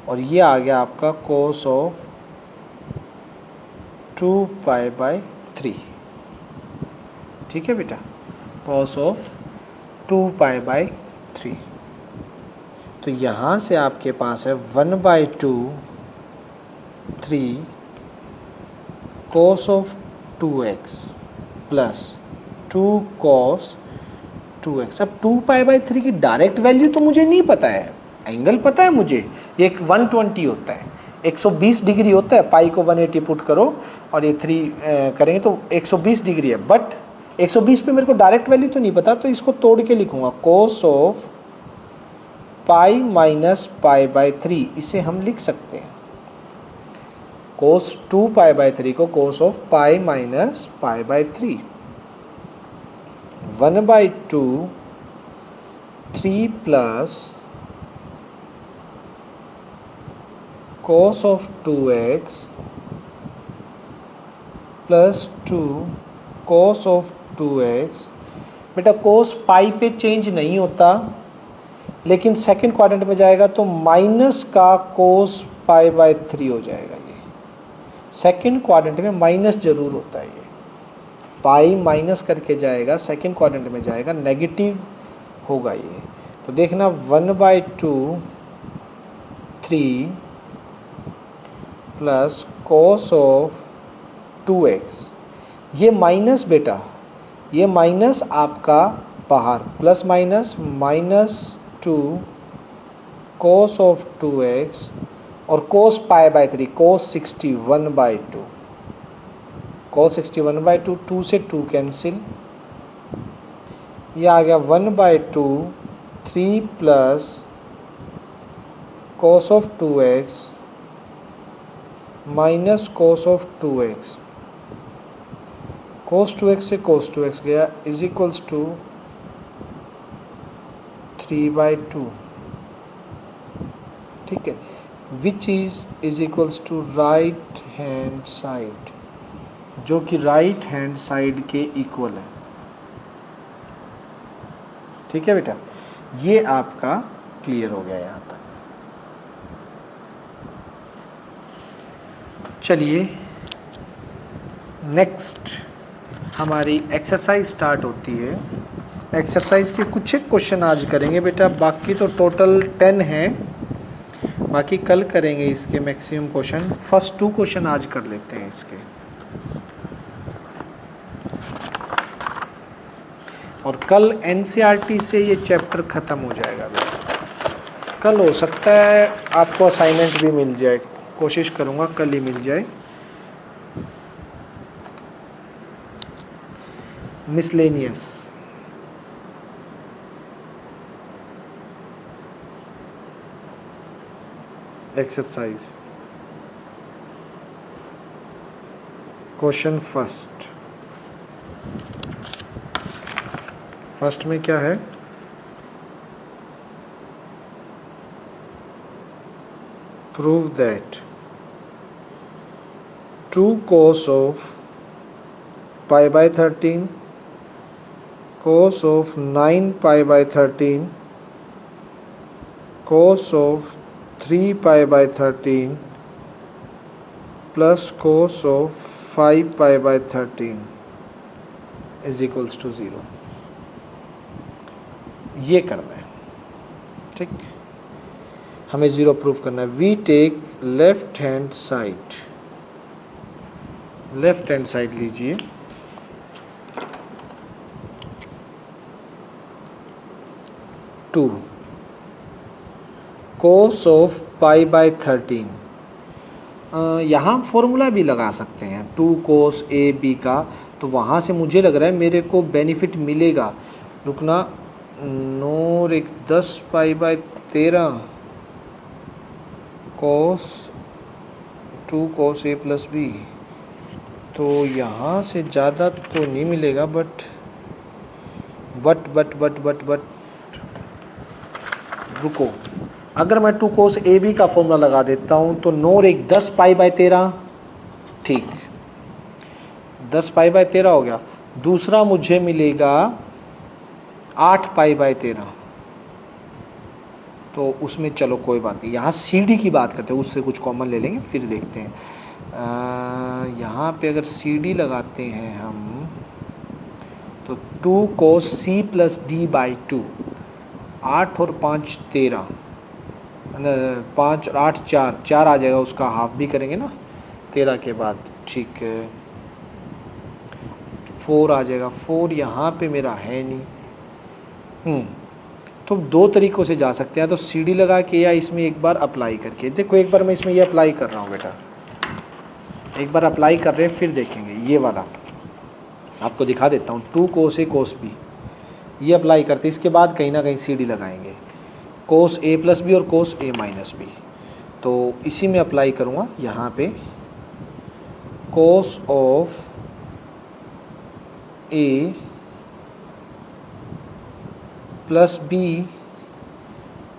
और ये आ गया आपका cos ऑफ 2π/3, ठीक है बेटा, cos ऑफ 2π/3। तो यहाँ से आपके पास है 1/2 3 cos of 2x plus 2 cos 2x। अब 2π/3 की डायरेक्ट वैल्यू तो मुझे नहीं पता है, एंगल पता है मुझे, ये 120 होता है, 120 डिग्री होता है, पाई को 180 पुट करो और ये 3 करेंगे तो 120 डिग्री है, बट 120 पे मेरे को डायरेक्ट वैल्यू तो नहीं पता, तो इसको तोड़ के लिखूंगा cos ऑफ पाई माइनस π/3, इसे हम लिख सकते हैं cos 2π/3 को cos of pi minus π/3, 1/2 3 plus cos of 2x plus 2 cos of 2x। बेटा cos पाई पे चेंज नहीं होता, लेकिन सेकंड क्वाड्रेंट में जाएगा तो माइनस का cos π/3 हो जाएगा। ये सेकंड क्वाड्रेंट में माइनस जरूर होता है, ये पाई माइनस करके जाएगा, सेकंड क्वाड्रेंट में जाएगा, नेगेटिव होगा ये। तो देखना 1/2 3 प्लस cos ऑफ 2x, ये माइनस बेटा, ये माइनस आपका बाहर, plus minus minus 2 cos of 2x और cos π/3 cos 61/2, cos 61/2, 2 से 2 कैंसिल, ये आ गया 1/2 3 plus cos of 2x minus cos of 2x, cos 2x से cos 2x गया इज इक्वल्स टू 3/2, ठीक है, which is equals to right hand side, जो कि राइट हैंड साइड के इक्वल है, ठीक है बेटा। ये आपका क्लियर हो गया यहाँ तक। चलिए नेक्स्ट हमारी एक्सरसाइज स्टार्ट होती है। एक्सरसाइज के कुछ एक क्वेश्चन आज करेंगे बेटा, बाकी तो टोटल 10 हैं, बाकी कल करेंगे इसके मैक्सिमम क्वेश्चन। फर्स्ट 2 क्वेश्चन आज कर लेते हैं इसके, और कल एनसीईआरटी से ये चैप्टर ख़त्म हो जाएगा बेटा। कल हो सकता है आपको असाइनमेंट भी मिल जाए, कोशिश करूँगा कल ही मिल जाए। मिसलेनियस एक्सरसाइज, क्वेश्चन फर्स्ट में क्या है, prove that 2 cos of pi by 13 cos of 9 pi by 13 cos of 3 pi by 13 plus cos of 5 pi by 13 is equals to 0। ये करना है, ठीक, हमें 0 प्रूफ करना है। We take left hand side लीजिए, two cos of pi by 13, यहाँ formula भी लगा सकते हैं 2 कोस ए बी का, तो वहाँ से मुझे लग रहा है मेरे को बेनिफिट मिलेगा। रुकना, नोर एक 10 pi by 13 cos 2 cos A plus B, तो यहाँ से ज़्यादा तो नहीं मिलेगा, बट रुको, अगर मैं 2 कोस ए बी का फॉर्मूला लगा देता हूँ तो नोर एक 10 पाई बाय 13, ठीक, 10 पाई बाय 13 हो गया। दूसरा मुझे मिलेगा 8 पाई बाय 13, तो उसमें चलो कोई बात नहीं, यहाँ सी डी की बात करते हैं, उससे कुछ कॉमन ले लेंगे फिर देखते हैं। यहाँ पे अगर सी डी लगाते हैं हम तो 2 cos C plus D by 2, 8 और 5 13, 5 और 8 4 आ जाएगा, उसका हाफ भी करेंगे ना 13 के बाद, ठीक है, 4 आ जाएगा। 4 यहाँ पे मेरा है नहीं, तो 2 तरीक़ों से जा सकते हैं, तो सीडी लगा के या इसमें एक बार अप्लाई करके। देखो एक बार मैं इसमें ये अप्लाई कर रहा हूँ बेटा, एक बार अप्लाई कर रहे हैं फिर देखेंगे। ये वाला आपको दिखा देता हूँ, 2 कोस ए कोस बी, ये अप्लाई करते, इसके बाद कहीं ना कहीं सी डी लगाएंगे, कोस ए प्लस बी और कोस ए माइनस बी, तो इसी में अप्लाई करूँगा। यहाँ पे cos of A plus B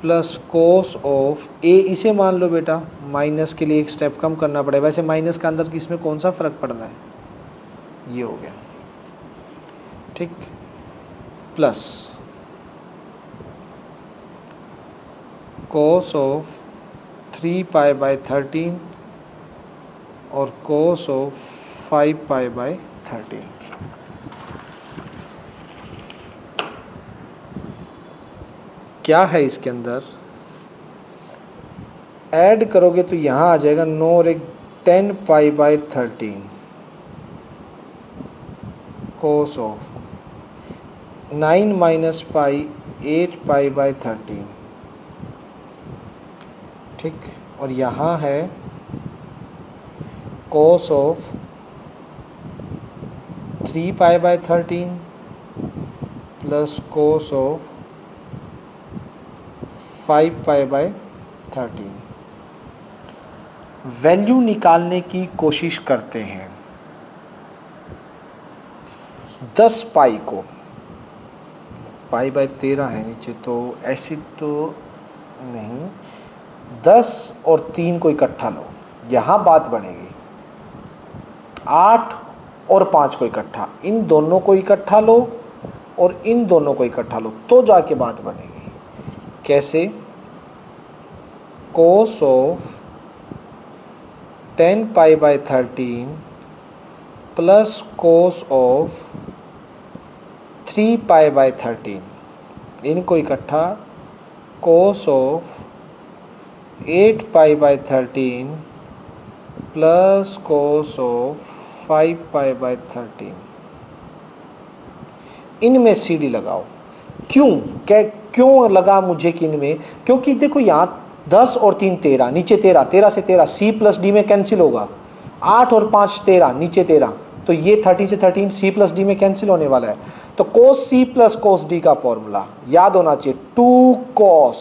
plus cos of A, इसे मान लो बेटा माइनस के लिए एक स्टेप कम करना पड़ेगा, वैसे माइनस का अंदर किसमें कौन सा फ़र्क पड़ना है, ये हो गया, ठीक, plus cos of 3 pi by 13 और कोस ऑफ 5 पाई बाय 13। क्या है इसके अंदर, ऐड करोगे तो यहाँ आ जाएगा 9 और एक 10 pi by 13 cos of 9 minus pi 8 pi by 13, ठीक, और यहाँ है cos of 3 pi by 13 plus cos of 5 pi by 13। Value निकालने की कोशिश करते हैं। 10 पाई को, पाई बाय 13 है नीचे, तो ऐसे तो नहीं, 10 और 3 को इकट्ठा लो, यहाँ बात बनेगी। 8 और 5 को इकट्ठा, इन दोनों को इकट्ठा लो और इन दोनों को इकट्ठा लो, तो जाके बात बनेगी। कैसे, cos of 10 pi by 13 plus cos of 3 pi by 13, इनको इकट्ठा, cos of 8 pi by 13 plus cos of 5 pi by 13, इनमें सी डी लगाओ। क्यों लगा मुझे कि इनमें, क्योंकि देखो यहाँ 10 और 3 13, नीचे 13, 13 से 13 सी प्लस डी में कैंसिल होगा, 8 और 5 13, नीचे 13, तो ये 30 से 13 सी प्लस डी में कैंसिल होने वाला है। तो cos C plus cos D का फॉर्मूला याद होना चाहिए, 2 cos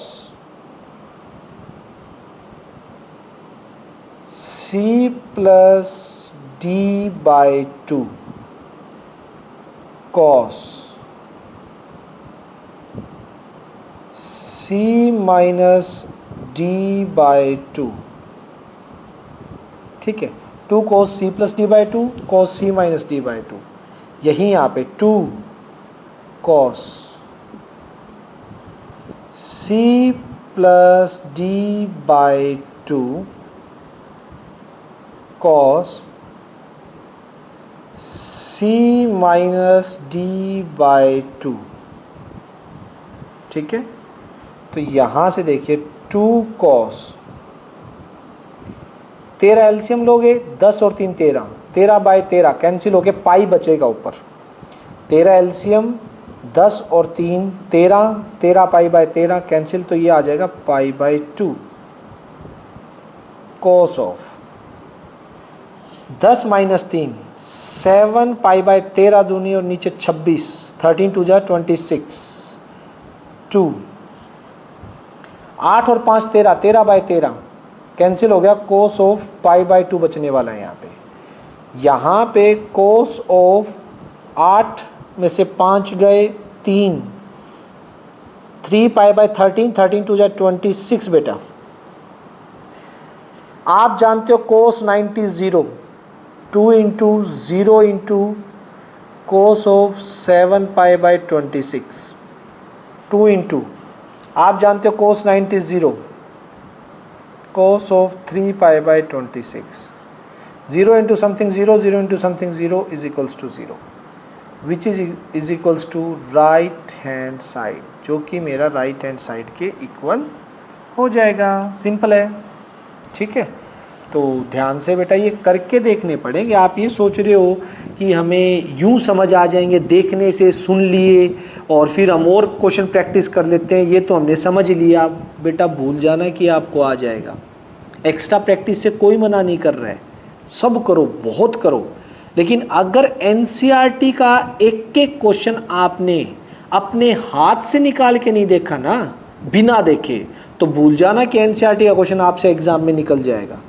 C plus D by 2 cos C minus D by 2, ठीक है, 2 cos C plus D by 2 cos C minus D by 2, यहीं यहाँ पे 2 cos c plus D by 2 cos c minus D by 2, ठीक है। तो यहाँ से देखिए 2 cos, 13 एलसीएम लोगे 10 और 3 13, 13 बाई 13 कैंसिल हो के पाई बचेगा ऊपर। 13 एलसीएम 10 और 3 13, 13 पाई बाई 13 कैंसिल, तो ये आ जाएगा pi by 2 cos of 10 minus 3 7 pi by 13 दूनी और नीचे 26, 13 टू जा 26 2, 8 और 5 13, 13 बाई 13 कैंसिल हो गया, कोस ऑफ पाई बाई 2 बचने वाला है यहाँ पे कोस ऑफ 8 में से 5 गए 3, 3 पाई बाई 13, 13 टू जा 26 बेटा। आप जानते हो कोस 90 0, 2 into 0 into cos of 7 pi by 26, 2 into आप जानते हो कोस 90 0, cos of 3 pi by 26, 0 into something 0, 0 into something 0 is equals to 0, which is equals to right hand side, जो कि मेरा right hand side के equal हो जाएगा। सिंपल है, ठीक है। तो ध्यान से बेटा ये करके देखने पड़ेंगे। आप ये सोच रहे हो कि हमें यूं समझ आ जाएंगे देखने से, सुन लिए और फिर हम और क्वेश्चन प्रैक्टिस कर लेते हैं, ये तो हमने समझ लिया। बेटा भूल जाना कि आपको आ जाएगा। एक्स्ट्रा प्रैक्टिस से कोई मना नहीं कर रहा है, सब करो, बहुत करो। लेकिन अगर एनसीईआरटी का एक एक क्वेश्चन आपने अपने हाथ से निकाल के नहीं देखा ना, बिना देखे, तो भूल जाना कि एनसीईआरटी का क्वेश्चन आपसे एग्जाम में निकल जाएगा।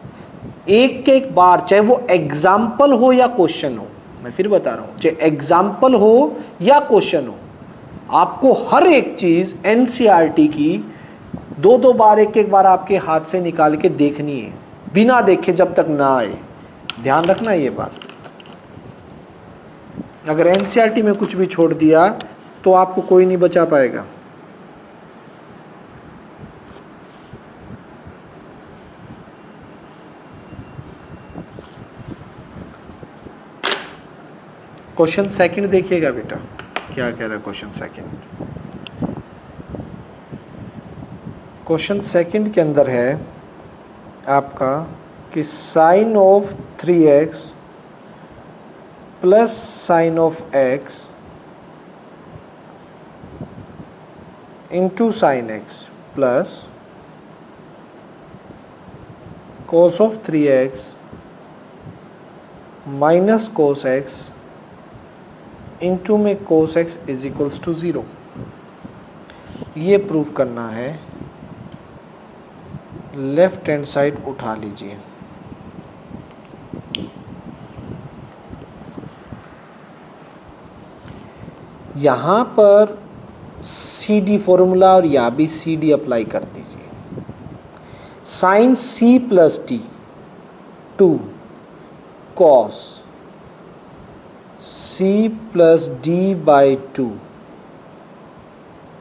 एक एक बार, चाहे वो एग्जाम्पल हो या क्वेश्चन हो, मैं फिर बता रहा हूँ, चाहे एग्जाम्पल हो या क्वेश्चन हो, आपको हर एक चीज़ एनसीईआरटी की दो दो बार, एक एक बार आपके हाथ से निकाल के देखनी है, बिना देखे जब तक ना आए। ध्यान रखना ये बात। अगर एनसीईआरटी में कुछ भी छोड़ दिया तो आपको कोई नहीं बचा पाएगा। क्वेश्चन सेकंड देखिएगा बेटा, क्या कह रहा है क्वेश्चन सेकंड। क्वेश्चन सेकंड के अंदर है आपका कि sine of 3x plus sine of x into sine x plus cos of 3x minus cos x into में cos x is equals to 0। ये प्रूफ करना है। लेफ्ट हैंड साइड उठा लीजिए। यहाँ पर सी डी फॉर्मूला और यहाँ भी सी डी अप्लाई कर दीजिए। Sine C plus D 2 cos C plus D by 2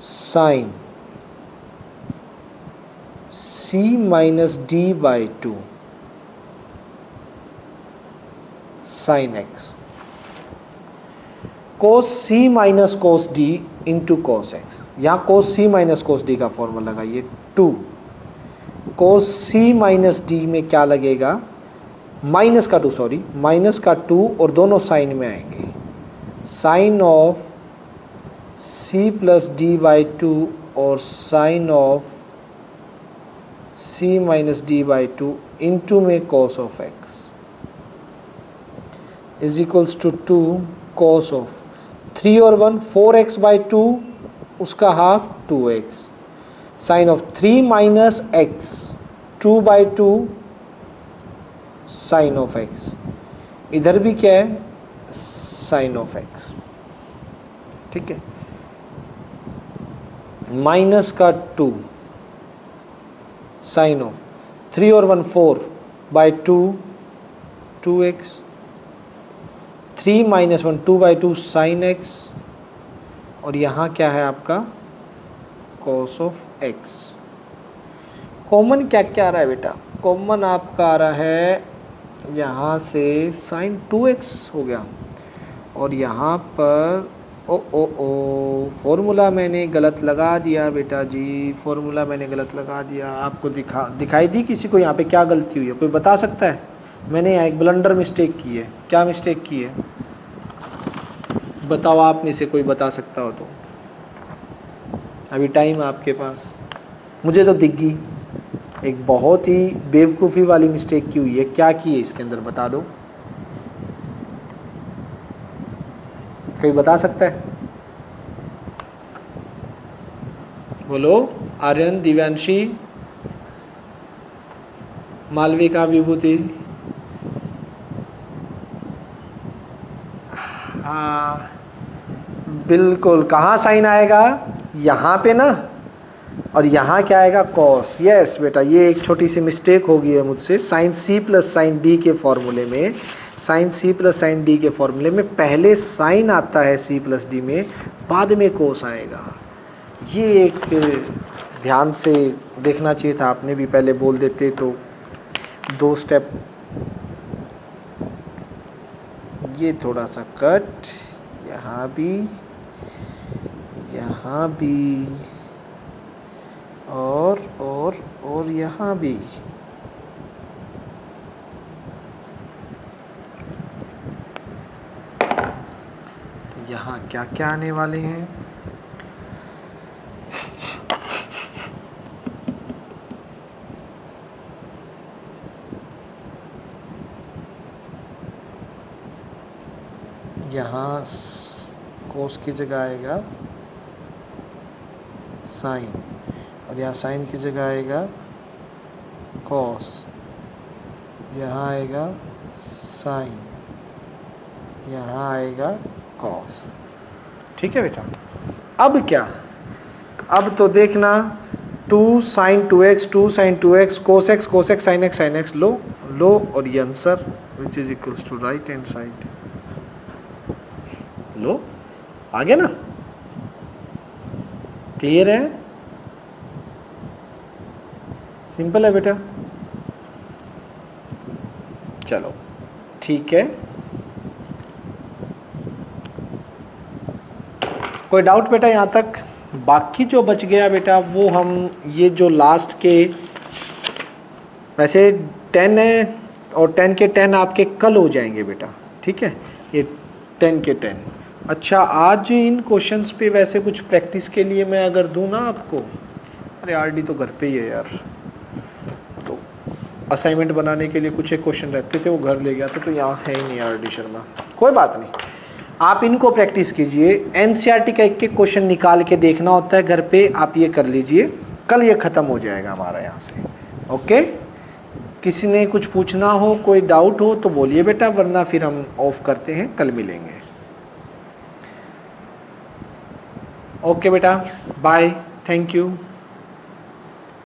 sine c minus D by 2 sine x, cos c minus cos d into cos x। यहाँ cos c minus cos d का formula लगाइए 2, कोस c minus d में क्या लगेगा, minus का 2, sorry minus का 2 और दोनों साइन में आएंगे। Sine of c plus D by 2 और sine of c minus D by 2 into में cos of x is equals to 2 cos of 3 और 1 4x बाई 2, उसका half 2x, sine of 3 minus x 2 by 2 sine of x, इधर भी क्या है sign of x, ठीक है। माइनस का 2 साइन ऑफ 3 और 1 4 by 2 2x, 3 minus 1 2/2 sine x, और यहाँ क्या है आपका कॉस ऑफ एक्स। कॉमन क्या क्या आ रहा है बेटा? कॉमन आपका आ रहा है यहाँ से साइन 2x हो गया, और यहाँ पर ओ फॉर्मूला मैंने गलत लगा दिया बेटा जी, फॉर्मूला मैंने गलत लगा दिया। आपको दिखाई दी किसी को यहाँ पे क्या गलती हुई है? कोई बता सकता है? मैंने यहाँ एक ब्लंडर मिस्टेक की है। क्या मिस्टेक की है बताओ, आप में से कोई बता सकता हो तो। अभी टाइम है आपके पास। मुझे तो दिख गई, एक बहुत ही बेवकूफ़ी वाली मिस्टेक की हुई है। क्या की है इसके अंदर बता दो, कोई बता सकता है? बोलो। आर्यन, दिव्यांशी, मालविका, विभूति। हाँ बिल्कुल। कहाँ साइन आएगा? यहाँ पे ना, और यहाँ क्या आएगा? कॉस। यस बेटा, ये एक छोटी सी मिस्टेक हो गई है मुझसे। Sine C plus sine D के फॉर्मूले में, sine C plus sine D के फॉर्मूले में पहले साइन आता है सी प्लस डी में, बाद में कोस आएगा। ये एक ध्यान से देखना चाहिए था, आपने भी पहले बोल देते तो 2 स्टेप। ये थोड़ा सा कट, यहाँ भी, यहाँ भी, और यहाँ भी। तो यहाँ क्या क्या आने वाले हैं? यहाँ कोस की जगह आएगा साइन, और यहाँ साइन की जगह आएगा कॉस, यहाँ आएगा साइन, यहाँ आएगा कॉस। ठीक है बेटा। अब क्या? अब तो देखना 2 sin 2x 2 sin 2x cos x sin x लो, और ये answer which is equals to right hand side. लो, आ गया ना? क्लियर है? सिंपल है बेटा। चलो ठीक है। कोई डाउट बेटा यहाँ तक? बाकी जो बच गया बेटा वो हम ये जो लास्ट के, वैसे 10 है और 10 के 10 आपके कल हो जाएंगे बेटा। ठीक है, ये 10 के 10। अच्छा, आज इन क्वेश्चंस पे वैसे कुछ प्रैक्टिस के लिए मैं अगर दूँ ना आपको, अरे आरडी तो घर पे ही है यार, तो असाइनमेंट बनाने के लिए कुछ एक क्वेश्चन रहते थे, वो घर ले गया था, तो यहाँ है ही नहीं आरडी शर्मा। कोई बात नहीं, आप इनको प्रैक्टिस कीजिए। एनसीईआरटी का एक एक क्वेश्चन निकाल के देखना होता है घर पे, आप ये कर लीजिए। कल ये ख़त्म हो जाएगा हमारा यहाँ से। ओके, किसी ने कुछ पूछना हो, कोई डाउट हो तो बोलिए बेटा, वरना फिर हम ऑफ करते हैं, कल मिलेंगे। ओके बेटा, बाय, थैंक यू।